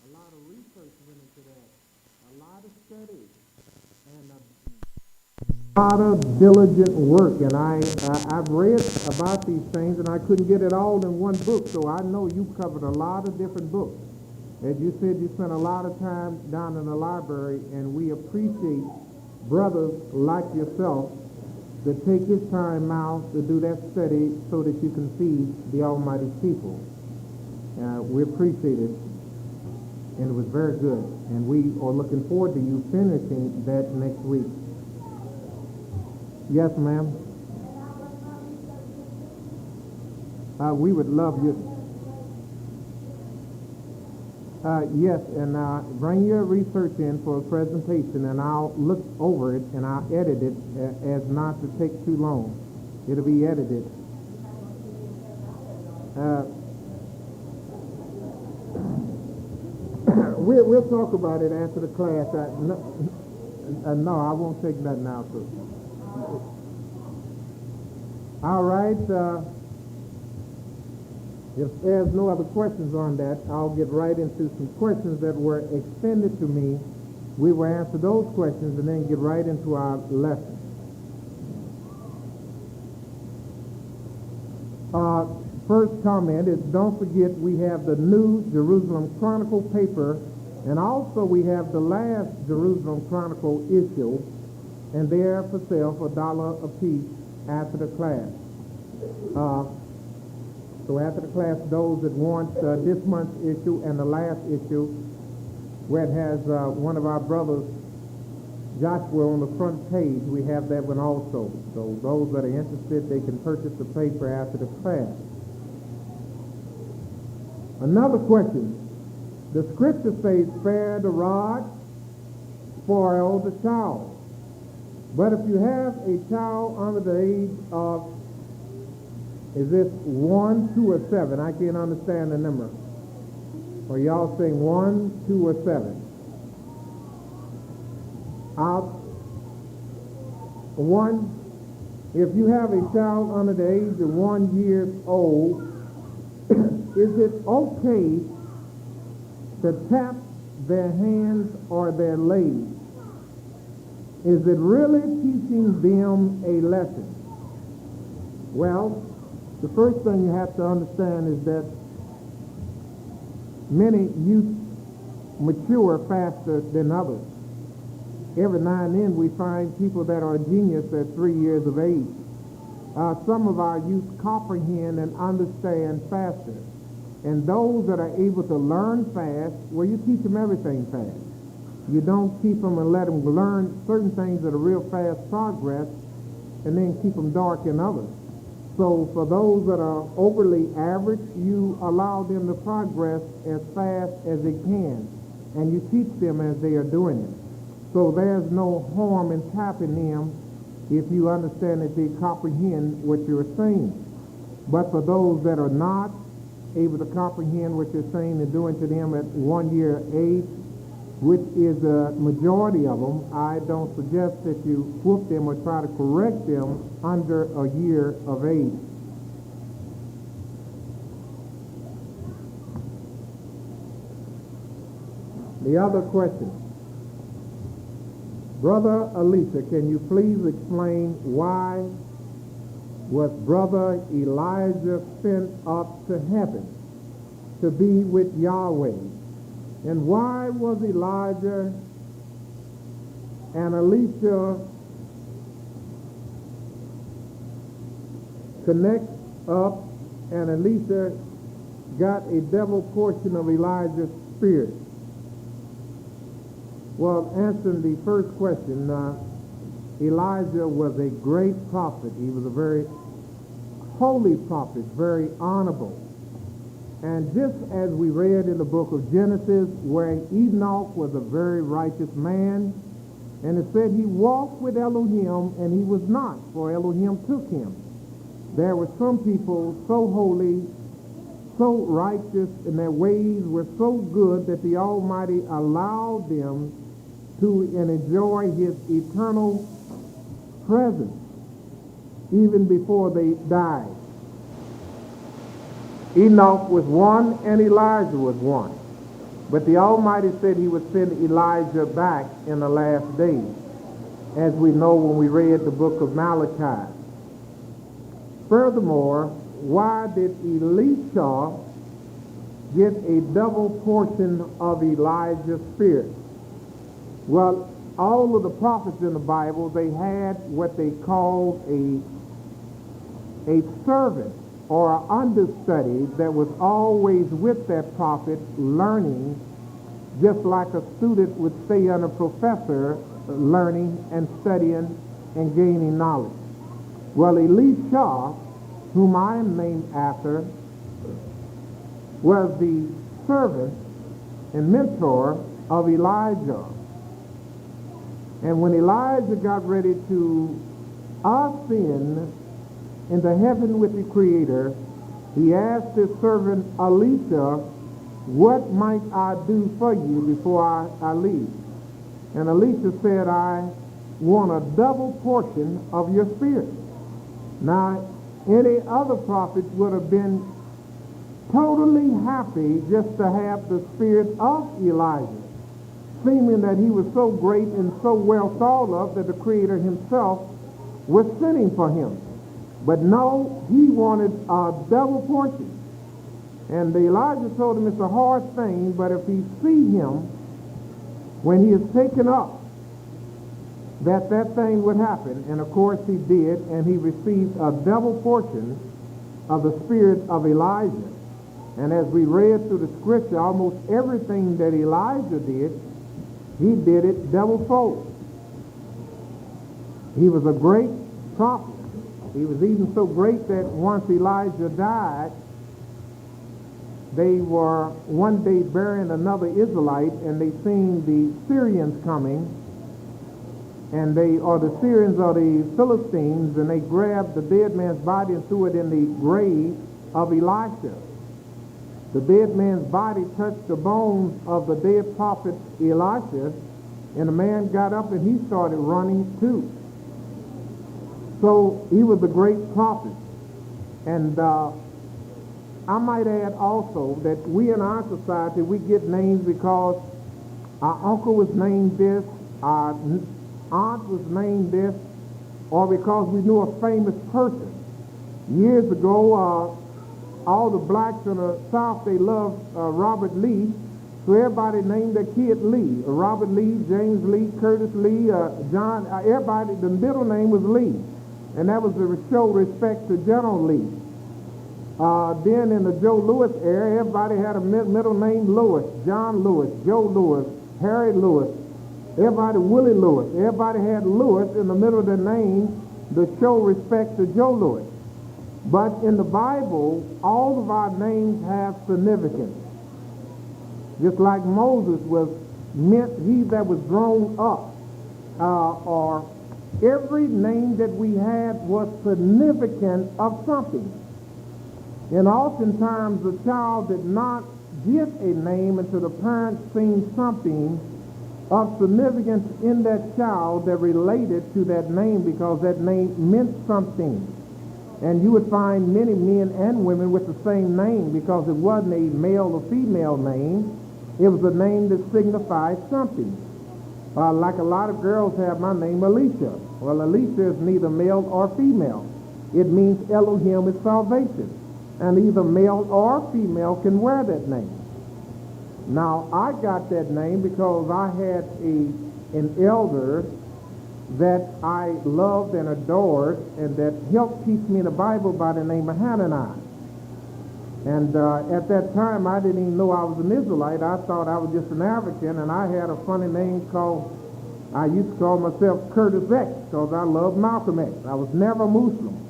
A lot of research went into that, a lot of study, and a lot of diligent work. And I've read about these things, and I couldn't get it all in one book. So I know you covered a lot of different books. As you said, you spent a lot of time down in the library, and we appreciate brothers like yourself that take his time out to do that study so that you can feed the Almighty's people. We appreciate it. and it was very good. And we are looking forward to you finishing that next week. Yes, ma'am. We would love you. Yes, and bring your research in for a presentation, and I'll look over it and I'll edit it as not to take too long. It'll be edited. We'll talk about it after the class. No, I won't take nothing out, sir. All right. If there's no other questions on that, I'll get right into some questions that were extended to me. We will answer those questions and then get right into our lesson. First comment is, don't forget we have the New Jerusalem Chronicle paper, and also we have the last Jerusalem Chronicle issue, and they're for sale for $1 a piece after the class. So after the class, those that want this month's issue and the last issue, where it has one of our brothers, Joshua, on the front page, we have that one also. So those that are interested, they can purchase the paper after the class. Another question. The scripture says, spare the rod, spoil the child. But if you have a child under the age of, is this 1, 2, or 7? I can't understand the number. Or y'all saying 1, 2, or 7? If you have a child under the age of 1 year old, is it okay to tap their hands or their legs? Is it really teaching them a lesson? Well, the first thing you have to understand is that many youth mature faster than others. Every now and then we find people that are genius at 3 years of age. Some of our youth comprehend and understand faster. And those that are able to learn fast, well, you teach them everything fast. You don't keep them and let them learn certain things at a real fast progress and then keep them dark in others. So for those that are overly average, you allow them to progress as fast as they can, and you teach them as they are doing it. So there's no harm in tapping them if you understand that they comprehend what you're saying. But for those that are not able to comprehend what you're saying and doing to them at 1 year age, which is the majority of them, I don't suggest that you whoop them or try to correct them under a year of age. The other question. Brother Elisha, can you please explain why was Brother Elijah sent up to heaven to be with Yahweh? And why was Elijah and Elisha connect up, and Elisha got a double portion of Elijah's spirit? Well, answering the first question, Elijah was a great prophet. He was a very holy prophet, very honorable. And just as we read in the book of Genesis, where Enoch was a very righteous man, and it said he walked with Elohim, and he was not, for Elohim took him. There were some people so holy, so righteous, and their ways were so good that the Almighty allowed them to enjoy his eternal presence even before they died. Enoch was one and Elijah was one. But the Almighty said he would send Elijah back in the last days, as we know when we read the book of Malachi. Furthermore, why did Elisha get a double portion of Elijah's spirit? Well, all of the prophets in the Bible, they had what they called a servant or an understudy that was always with that prophet, learning just like a student would stay under a professor, learning and studying and gaining knowledge. Well, Elisha, whom I am named after, was the servant and mentor of Elijah. And when Elijah got ready to ascend into heaven with the Creator, he asked his servant Elisha, what might I do for you before I leave? And Elisha said, I want a double portion of your spirit. Now, any other prophet would have been totally happy just to have the spirit of Elijah, seeming that he was so great and so well thought of that the Creator himself was sending for him. But no, he wanted a double portion. And Elijah told him it's a hard thing, but if he see him when he is taken up, that thing would happen. And of course he did, and he received a double portion of the spirit of Elijah. And as we read through the scripture, almost everything that Elijah did, he did it double fold. He was a great prophet. He was even so great that once Elijah died, they were one day burying another Israelite, and they seen the Syrians coming, and the Syrians or the Philistines, and they grabbed the dead man's body and threw it in the grave of Elisha. The dead man's body touched the bones of the dead prophet Elisha, and the man got up and he started running too. So he was a great prophet. And I might add also that we in our society, we get names because our uncle was named this, our aunt was named this, or because we knew a famous person. Years ago, all the blacks in the South, they loved Robert Lee, so everybody named their kid Lee. Robert Lee, James Lee, Curtis Lee, John, everybody, the middle name was Lee. And that was to show respect to General Lee. Then in the Joe Louis era, everybody had a middle name Louis, John Louis, Joe Louis, Harry Louis, everybody Willie Louis. Everybody had Louis in the middle of their name to show respect to Joe Louis. But in the Bible, all of our names have significance. Just like Moses was meant he that was grown up, or every name that we had was significant of something. And oftentimes the child did not get a name until the parents seen something of significance in that child that related to that name, because that name meant something. And you would find many men and women with the same name, because it wasn't a male or female name. It was a name that signified something. Like a lot of girls have my name, Alicia. Well, Alicia is neither male or female. It means Elohim is salvation. And either male or female can wear that name. Now, I got that name because I had an elder that I loved and adored, and that helped teach me the Bible, by the name of Hananiah. And at that time, I didn't even know I was an Israelite. I thought I was just an African, and I had a funny name I used to call myself Curtis X, because I loved Malcolm X. I was never Muslim.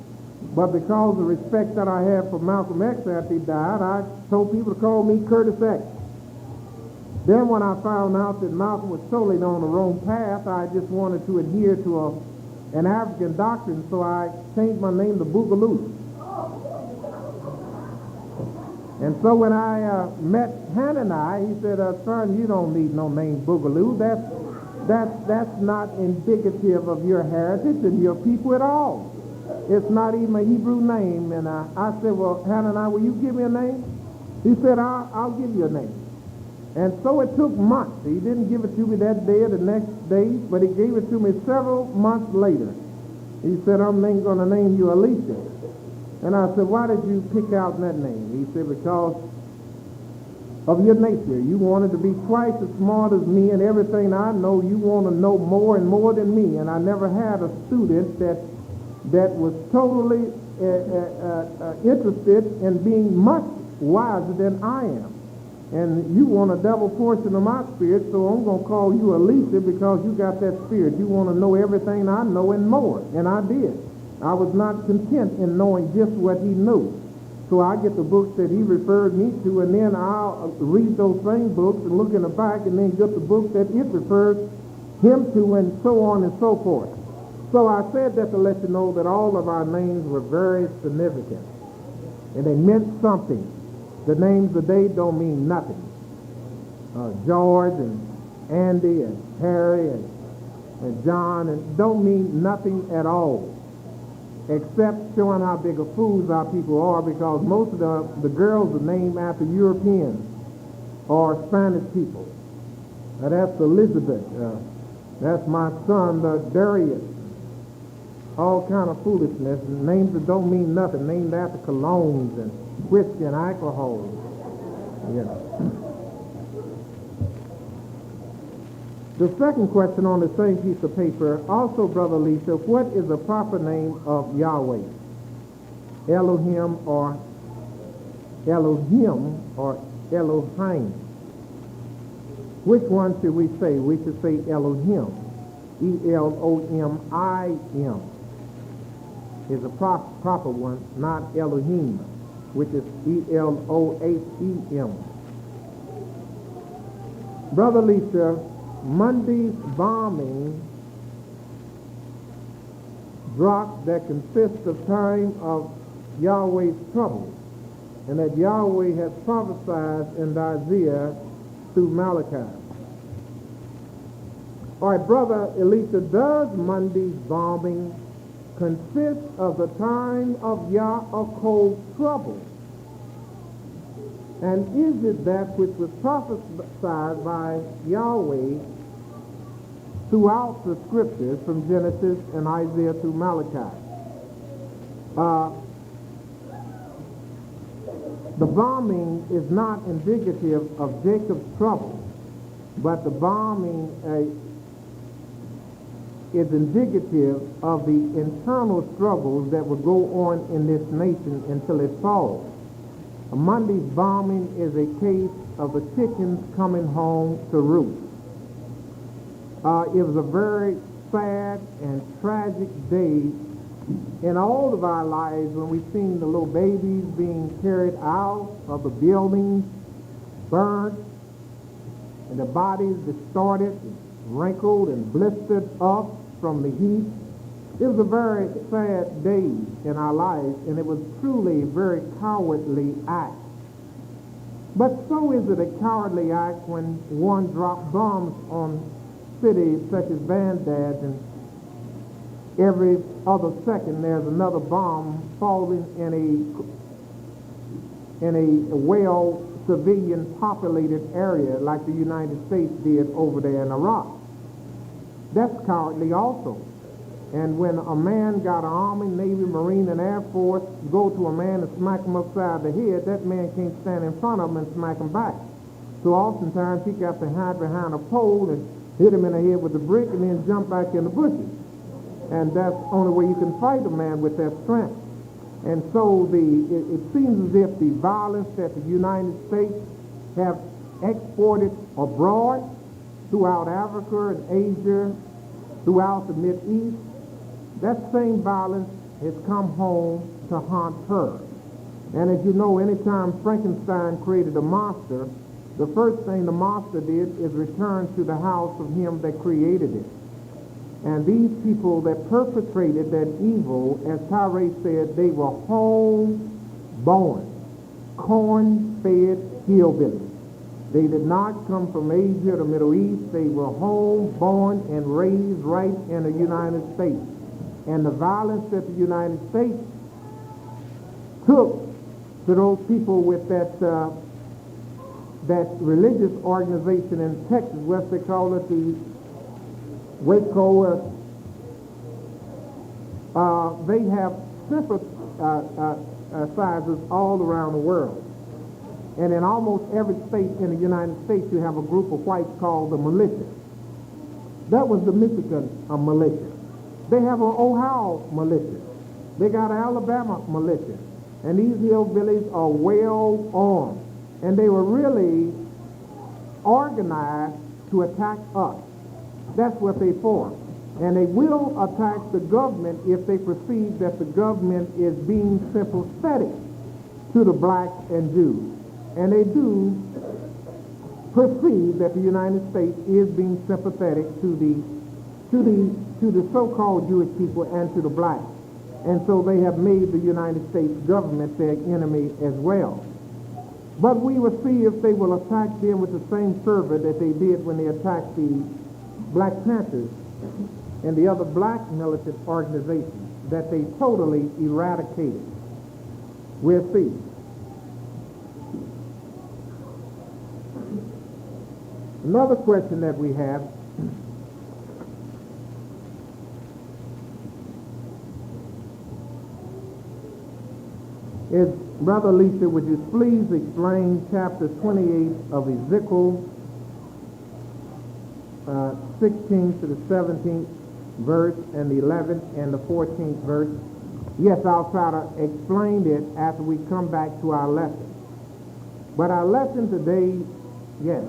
But because of the respect that I had for Malcolm X after he died, I told people to call me Curtis X. Then when I found out that Malcolm was totally on the wrong path, I just wanted to adhere to an African doctrine, so I changed my name to Boogaloo. And so when I met Hananiah, he said, son, you don't need no name Boogaloo. That's not indicative of your heritage and your people at all. It's not even a Hebrew name. And I said, well, Hananiah, will you give me a name? He said, I'll give you a name. And so it took months. He didn't give it to me that day or the next day, but he gave it to me several months later. He said, I'm going to name you Alicia. And I said, why did you pick out that name? He said, because of your nature. You wanted to be twice as smart as me, and everything I know, you want to know more and more than me. And I never had a student that was totally interested in being much wiser than I am. And you want a double portion of my spirit, so I'm going to call you Elisha because you got that spirit. You want to know everything I know and more. And I did. I was not content in knowing just what he knew. So I get the books that he referred me to, and then I'll read those same books and look in the back and then get the book that it refers him to, and so on and so forth. So I said that to let you know that all of our names were very significant. And they meant something. The names today don't mean nothing. George and Andy and Harry and John and don't mean nothing at all, except showing how big of fools our people are, because most of the girls are named after Europeans or Spanish people. Now that's Elizabeth. That's my son, Darius. All kind of foolishness. Names that don't mean nothing. Named after colognes and whiskey and alcohol. You know. The second question on the same piece of paper, also, Brother Lisa, what is the proper name of Yahweh? Elohim or Elohim or Elohim? Which one should we say? We should say Elohim. Elohim is a proper one, not Elohim, which is Elohem. Brother Lisa, Monday's bombing drop that consists of time of Yahweh's trouble, and that Yahweh has prophesied in Isaiah through Malachi. All right, Brother Elisha, does Monday's bombing consist of the time of Yaakov's trouble? And is it that which was prophesied by Yahweh throughout the scriptures from Genesis and Isaiah through Malachi? The bombing is not indicative of Jacob's trouble, but the bombing is indicative of the internal struggles that will go on in this nation until it falls. Monday's bombing is a case of the chickens coming home to roost. It was a very sad and tragic day in all of our lives when we've seen the little babies being carried out of the buildings, burnt, and the bodies distorted, and wrinkled, and blistered up from the heat. It was a very sad day in our lives, and it was truly a very cowardly act. But so is it a cowardly act when one drops bombs on cities such as Baghdad, and every other second there's another bomb falling in a well civilian populated area like the United States did over there in Iraq. That's cowardly also. And when a man got an Army, Navy, Marine, and Air Force go to a man and smack him upside the head, that man can't stand in front of him and smack him back. So oftentimes he got to hide behind a pole and hit him in the head with a brick and then jump back in the bushes. And that's the only way you can fight a man with that strength. And so it seems as if the violence that the United States have exported abroad throughout Africa and Asia, throughout the Mideast, that same violence has come home to haunt her. And as you know, anytime Frankenstein created a monster, the first thing the monster did is return to the house of him that created it. And these people that perpetrated that evil, as Tyree said, they were home-born, corn-fed hillbillies. They did not come from Asia or the Middle East. They were home-born and raised right in the United States. And the violence that the United States took to those people with that religious organization in Texas, what they call it, the Waco, they have sympathizers all around the world. And in almost every state in the United States, you have a group of whites called the militia. That was the Michigan militia. They have an Ohio militia. They got an Alabama militia. And these hillbillies are well armed. And they were really organized to attack us. That's what they for. And they will attack the government if they perceive that the government is being sympathetic to the blacks and Jews. And they do perceive that the United States is being sympathetic to the so-called Jewish people and to the blacks. And so they have made the United States government their enemy as well. But we will see if they will attack them with the same fervor that they did when they attacked the Black Panthers and the other black militant organizations that they totally eradicated. We'll see. Another question that we have is, Brother Elisha, would you please explain chapter 28 of Ezekiel 16 to the 17th verse and the 11th and the 14th verse? Yes, I'll try to explain it after we come back to our lesson. But our lesson today, yes.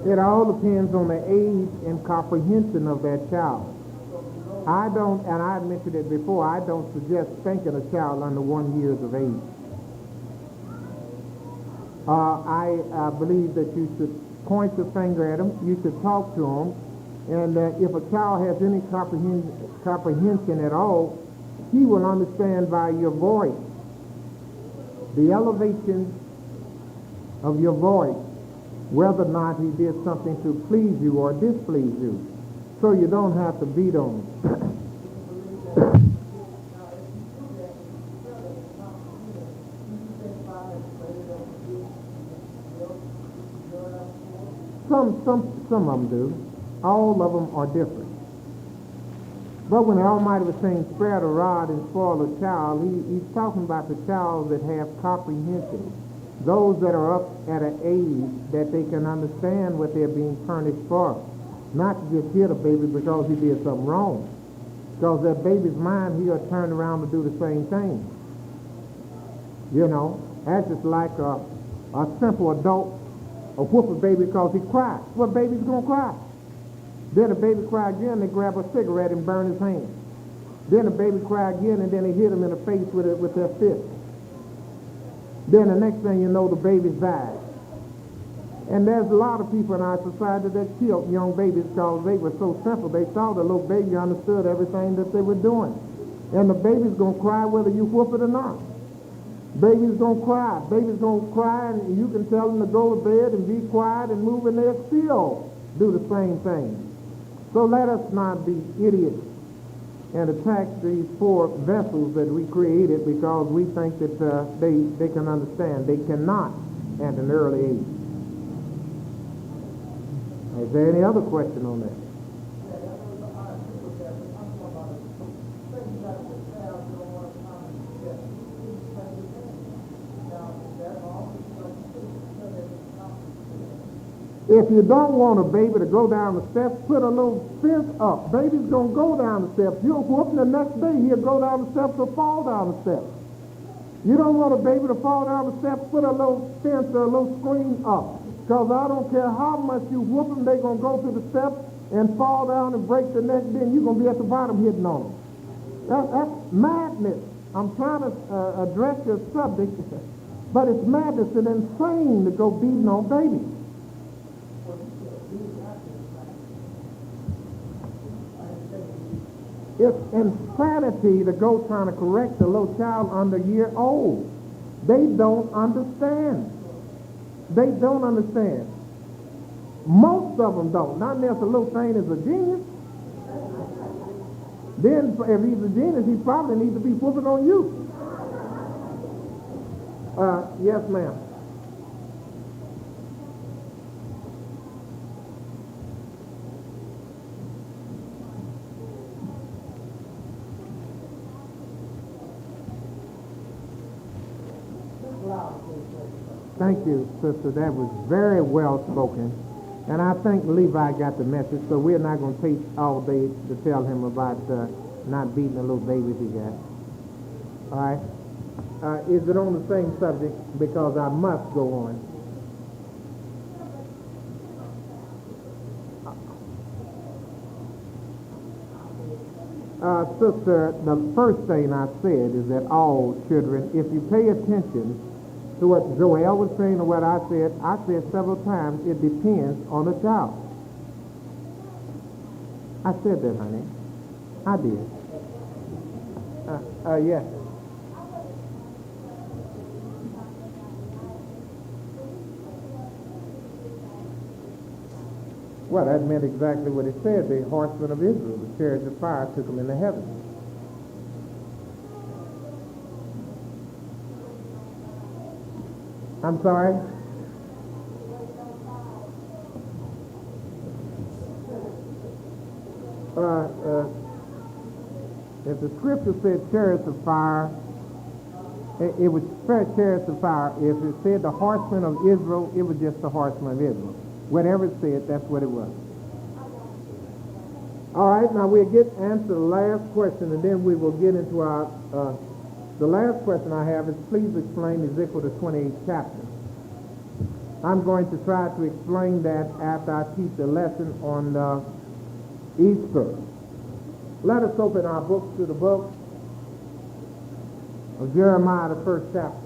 It all depends on the age and comprehension of that child. I don't, and I mentioned it before, I don't suggest spanking a child under 1 year of age. I believe that you should point your finger at him, you should talk to him, and if a child has any comprehension at all, he will understand by your voice, the elevation of your voice, whether or not he did something to please you or displease you. So you don't have to beat on him. Some of them do. All of them are different. But when the Almighty was saying, spare the rod and spoil the child, he's talking about the child that have comprehension. Those that are up at an age that they can understand what they're being punished for. Not to just hit a baby because he did something wrong. Because that baby's mind, he'll turn around and do the same thing. You know, that's just like a simple adult will whoop a baby because he cries. Well, baby's going to cry. Then the baby cry again, they grab a cigarette and burn his hand. Then the baby cry again, and then they hit him in the face with their fist. Then the next thing you know, the baby's died. And there's a lot of people in our society that killed young babies because they were so simple. They thought the little baby understood everything that they were doing. And the baby's going to cry whether you whoop it or not. Baby's going to cry. Baby's going to cry, and you can tell them to go to bed and be quiet and move, and they'll still do the same thing. So let us not be idiots and attack these poor vessels that we created because we think that they can understand. They cannot at an early age. Is there any other question on that? If you don't want a baby to go down the steps, put a little fence up. Baby's going to go down the steps. You'll whoop him the next day. He'll go down the steps or fall down the steps. You don't want a baby to fall down the steps, put a little fence or a little screen up. Because I don't care how much you whoop them, they're going to go through the steps and fall down and break the neck. Then you're going to be at the bottom hitting on them. That's madness. I'm trying to address your subject, but it's madness and insane to go beating on babies. It's insanity to go trying to correct a little child under a year old. They don't understand. They don't understand. Most of them don't. Not unless a little thing is a genius. Then if he's a genius, he probably needs to be whooping on you. Yes, ma'am. Thank you, sister. That was very well spoken. And I think Levi got the message, so we're not going to take all day to tell him about not beating the little babies he got. All right? Is it on the same subject? Because I must go on. Sister, the first thing I said is that all children, if you pay attention to what Joel was saying or what I said several times, it depends on the child. I said that, honey. I did. Yes. Well, that meant exactly what it said. The horsemen of Israel, the chariots of fire, took them into heaven. I'm sorry? If the scripture said chariots of fire, it was chariots of fire. If it said the horsemen of Israel, it was just the horsemen of Israel. Whatever it said, that's what it was. All right, now we'll answer the last question, and then we will get into our... the last question I have is, please explain Ezekiel the 28th chapter. I'm going to try to explain that after I teach a lesson on Easter. Let us open our books to the book of Jeremiah, the 1st chapter.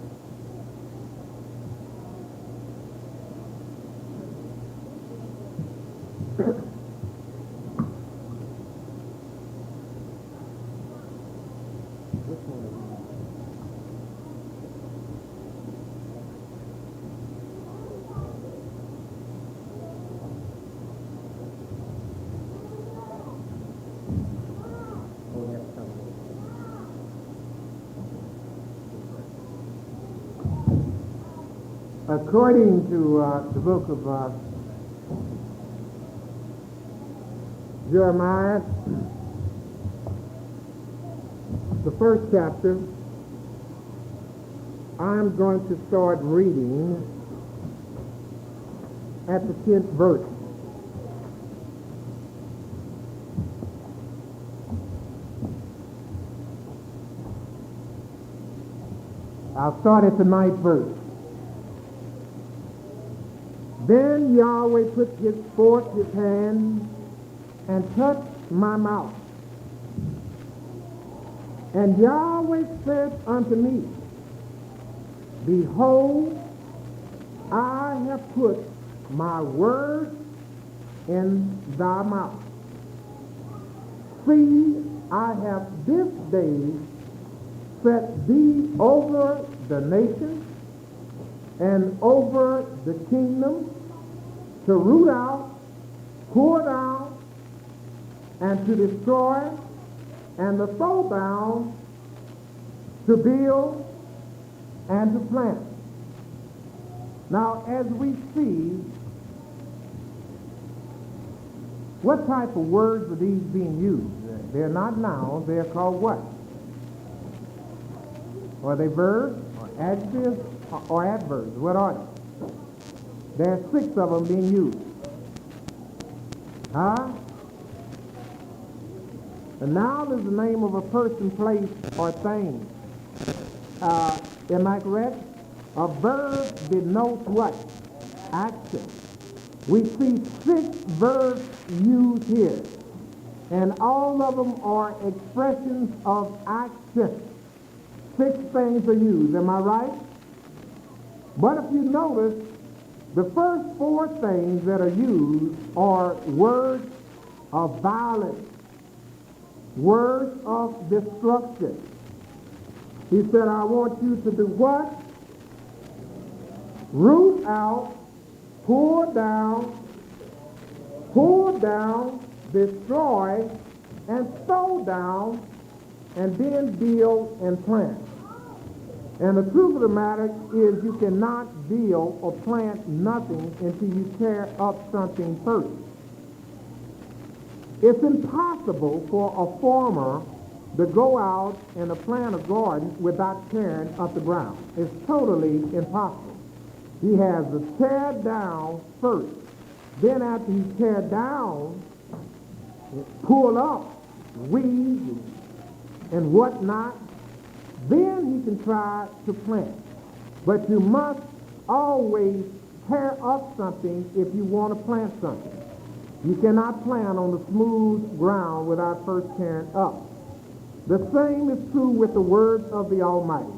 According to the book of Jeremiah, the 1st chapter, I'm going to start reading at the 10th verse. I'll start at the 9th verse. Then Yahweh put forth his hand and touched my mouth. And Yahweh said unto me, Behold, I have put my word in thy mouth. See, I have this day set thee over the nations and over the kingdoms, to root out, pour down, and to destroy, and to throw down, to build, and to plant. Now, as we see, what type of words are these being used? They're not nouns, they're called what? Are they verbs, or adjectives, or adverbs? What are they? There are 6 of them being used. A noun is the name of a person, place, or thing. Am I correct? A verb denotes what? Action. We see 6 verbs used here, and all of them are expressions of action. 6 things are used. Am I right? But if you notice, the first 4 things that are used are words of violence, words of destruction. He said, I want you to do what? Root out, pour down, destroy, and throw down, and then build and plant. And the truth of the matter is you cannot build or plant nothing until you tear up something first. It's impossible for a farmer to go out and to plant a garden without tearing up the ground. It's totally impossible. He has to tear down first. Then after he tear down, pull up weeds and whatnot, then he can try to plant. But you must always tear up something if you want to plant something. You cannot plant on the smooth ground without first tearing up. The same is true with the words of the Almighty.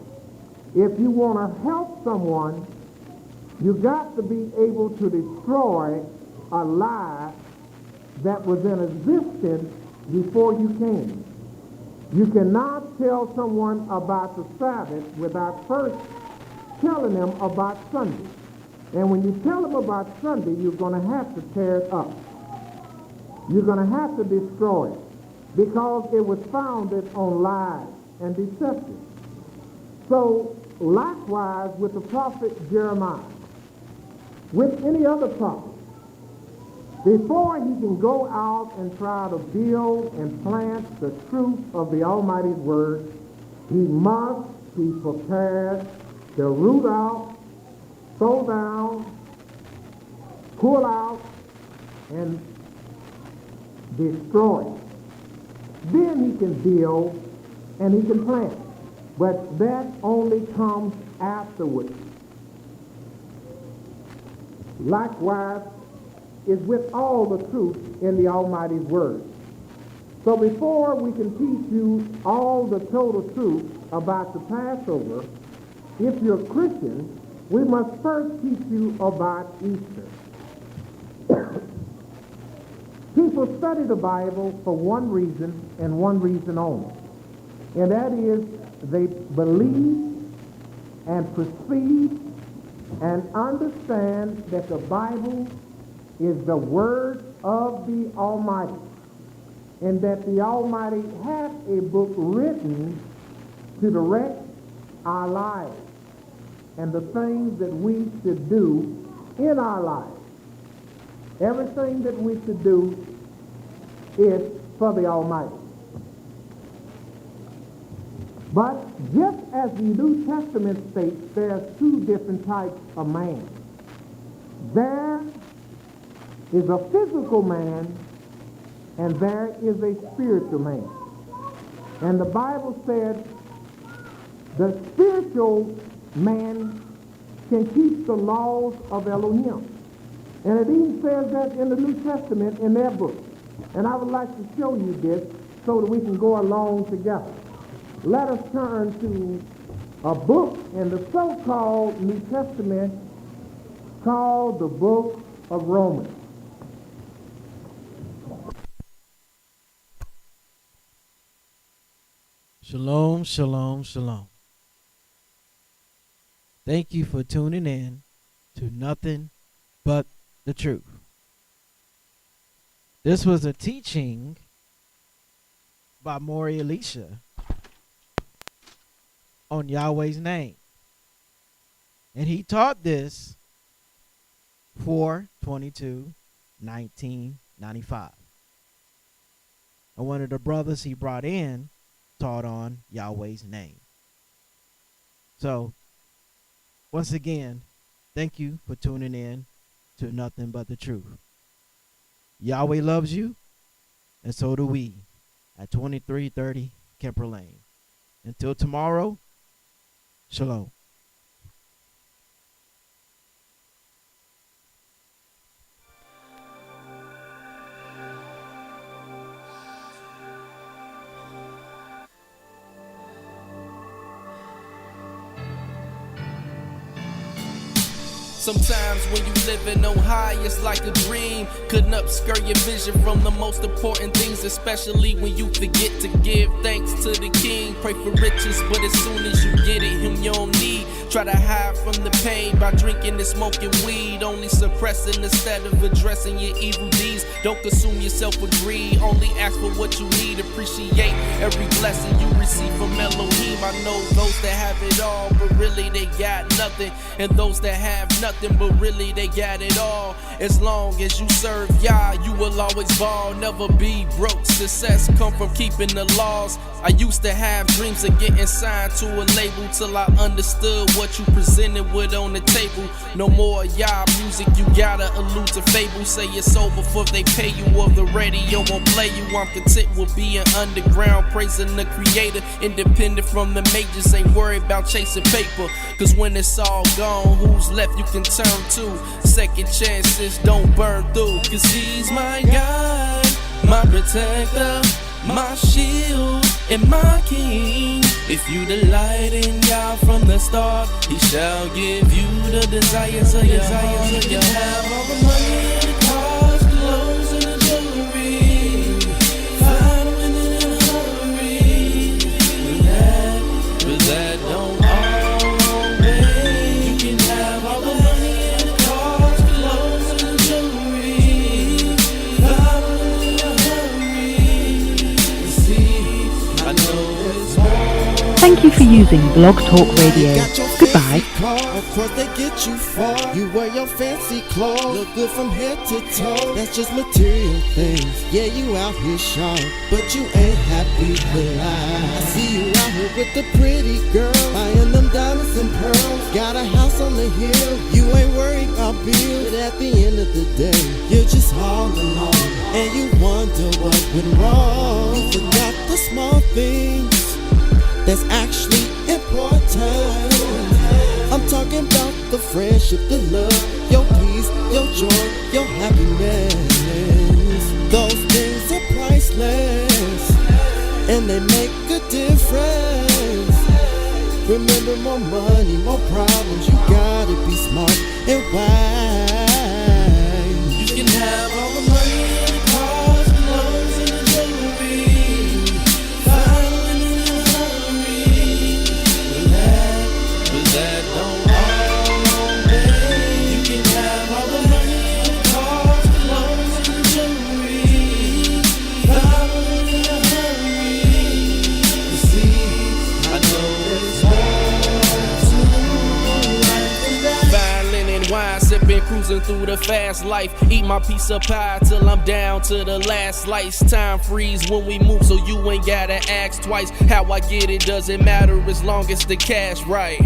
If you want to help someone, you got to be able to destroy a lie that was in existence before you came. You cannot tell someone about the Sabbath without first telling them about Sunday. And when you tell them about Sunday, you're going to have to tear it up. You're going to have to destroy it because it was founded on lies and deception. So, likewise with the prophet Jeremiah, with any other prophet, before he can go out and try to build and plant the truth of the Almighty's word, he must be prepared to root out, sow down, pull out, and destroy. Then he can build and he can plant. But that only comes afterwards. Likewise is with all the truth in the Almighty's word. So before we can teach you all the total truth about the Passover, if you're a Christian, we must first teach you about Easter. People study the Bible for one reason and one reason only. And that is they believe and perceive and understand that the Bible is the word of the Almighty, and that the Almighty has a book written to direct our lives and the things that we should do in our lives. Everything that we should do is for the Almighty. But just as the New Testament states, there's two different types of man. There is a physical man and there is a spiritual man. And the Bible said the spiritual man can keep the laws of Elohim. And it even says that in the New Testament in their book. And I would like to show you this so that we can go along together. Let us turn to a book in the so-called New Testament called the book of Romans. Shalom, shalom, shalom. Thank you for tuning in to Nothing But the Truth. This was a teaching by MOREH ELESHA on Yahweh's name. And he taught this 4/22/1995. And one of the brothers he brought in taught on Yahweh's name. So, once again, thank you for tuning in to Nothing But the Truth. Yahweh loves you, and so do we, at 2330 Kemper Lane. Until tomorrow, shalom. Sometimes when you living on high, it's like a dream. Couldn't obscure your vision from the most important things, especially when you forget to give thanks to the King. Pray for riches, but as soon as you get it, him you don't need. Try to hide from the pain by drinking and smoking weed, only suppressing instead of addressing your evil deeds. Don't consume yourself with greed, only ask for what you need. Appreciate every blessing you receive from Elohim. I know those that have it all, but really they got nothing, and those that have nothing, but really they got it all. As long as you serve Yah, you will always ball, never be broke. Success come from keeping the laws. I used to have dreams of getting signed to a label till I understood what you presented with on the table. No more y'all music, you gotta allude to fable. Say it's over before they pay you, or the radio won't play you. I'm content with being underground, praising the creator, independent from the majors. Ain't worried about chasing paper, cause when it's all gone, who's left you can turn to? Second chances don't burn through, cause he's my God, my protector, my shield, and my king. If you delight in Yah from the start, he shall give you the desires of your heart. You can have all the money and the cars, the clothes and the jewelry, find a winning in a hurry, but that don't always. You can have all the money and the cars, the clothes and the jewelry, find a winning in a hurry. You see, I know it's more. Thank you for using Blog Talk Radio. Goodbye. Of course they get you far. You wear your fancy clothes, look good from head to toe. That's just material things. Yeah, you out here sharp, but you ain't happy with life. I see you out here with the pretty girl, buying them diamonds and pearls. Got a house on the hill, you ain't worried about bills. But at the end of the day, you're just all alone, and you wonder what went wrong. You forgot the small things that's actually important. I'm talking about the friendship, the love, your peace, your joy, your happiness. Those things are priceless, and they make a difference. Remember, more money, more problems. You gotta be smart and wise. You can have all the money and the cars, the clothes and the jewelry, find a winning in a hurry, but that don't always. You can have all the money and the cars, the clothes and the jewelry, find a winning in a hurry. You see, I know it's more to life than that. Violin and wine, sipping, cruising through the fast life. Eat my piece of pie till I'm down to the last slice. Time freeze when we move, so you ain't gotta ask twice. How I get it doesn't matter as long as the cash right.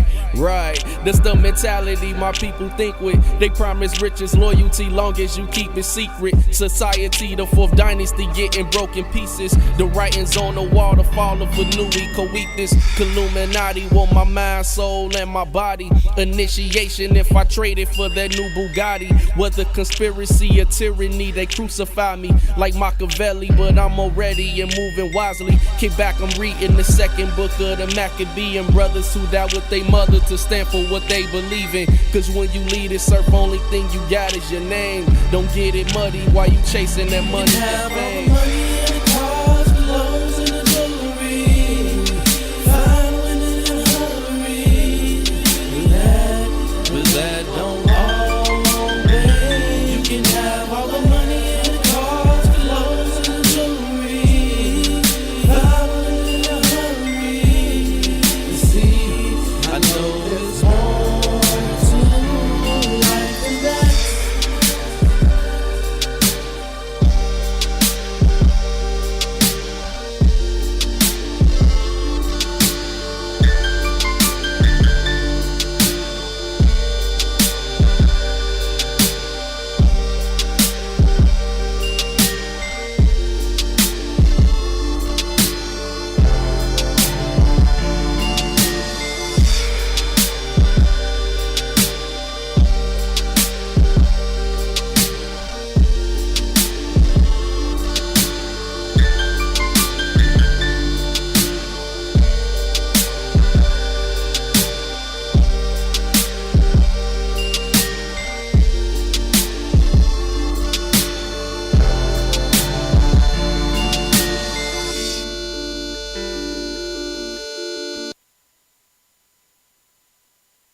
That's the mentality my people think with. They promise riches, loyalty, long as you keep it secret. Society, the fourth dynasty, getting broken pieces. The writings on the wall, the fall of a new coetus. Illuminati want my mind, soul, and my body. Initiation if I trade it for that new Bugatti. Whether conspiracy or tyranny, they crucify me like Machiavelli, but I'm already and moving wisely. Kick back, I'm reading the second book of the Maccabean brothers who died with their mother to stand for what they believe in. Cause when you lead this earth, only thing you got is your name. Don't get it muddy while you chasing that money and fame.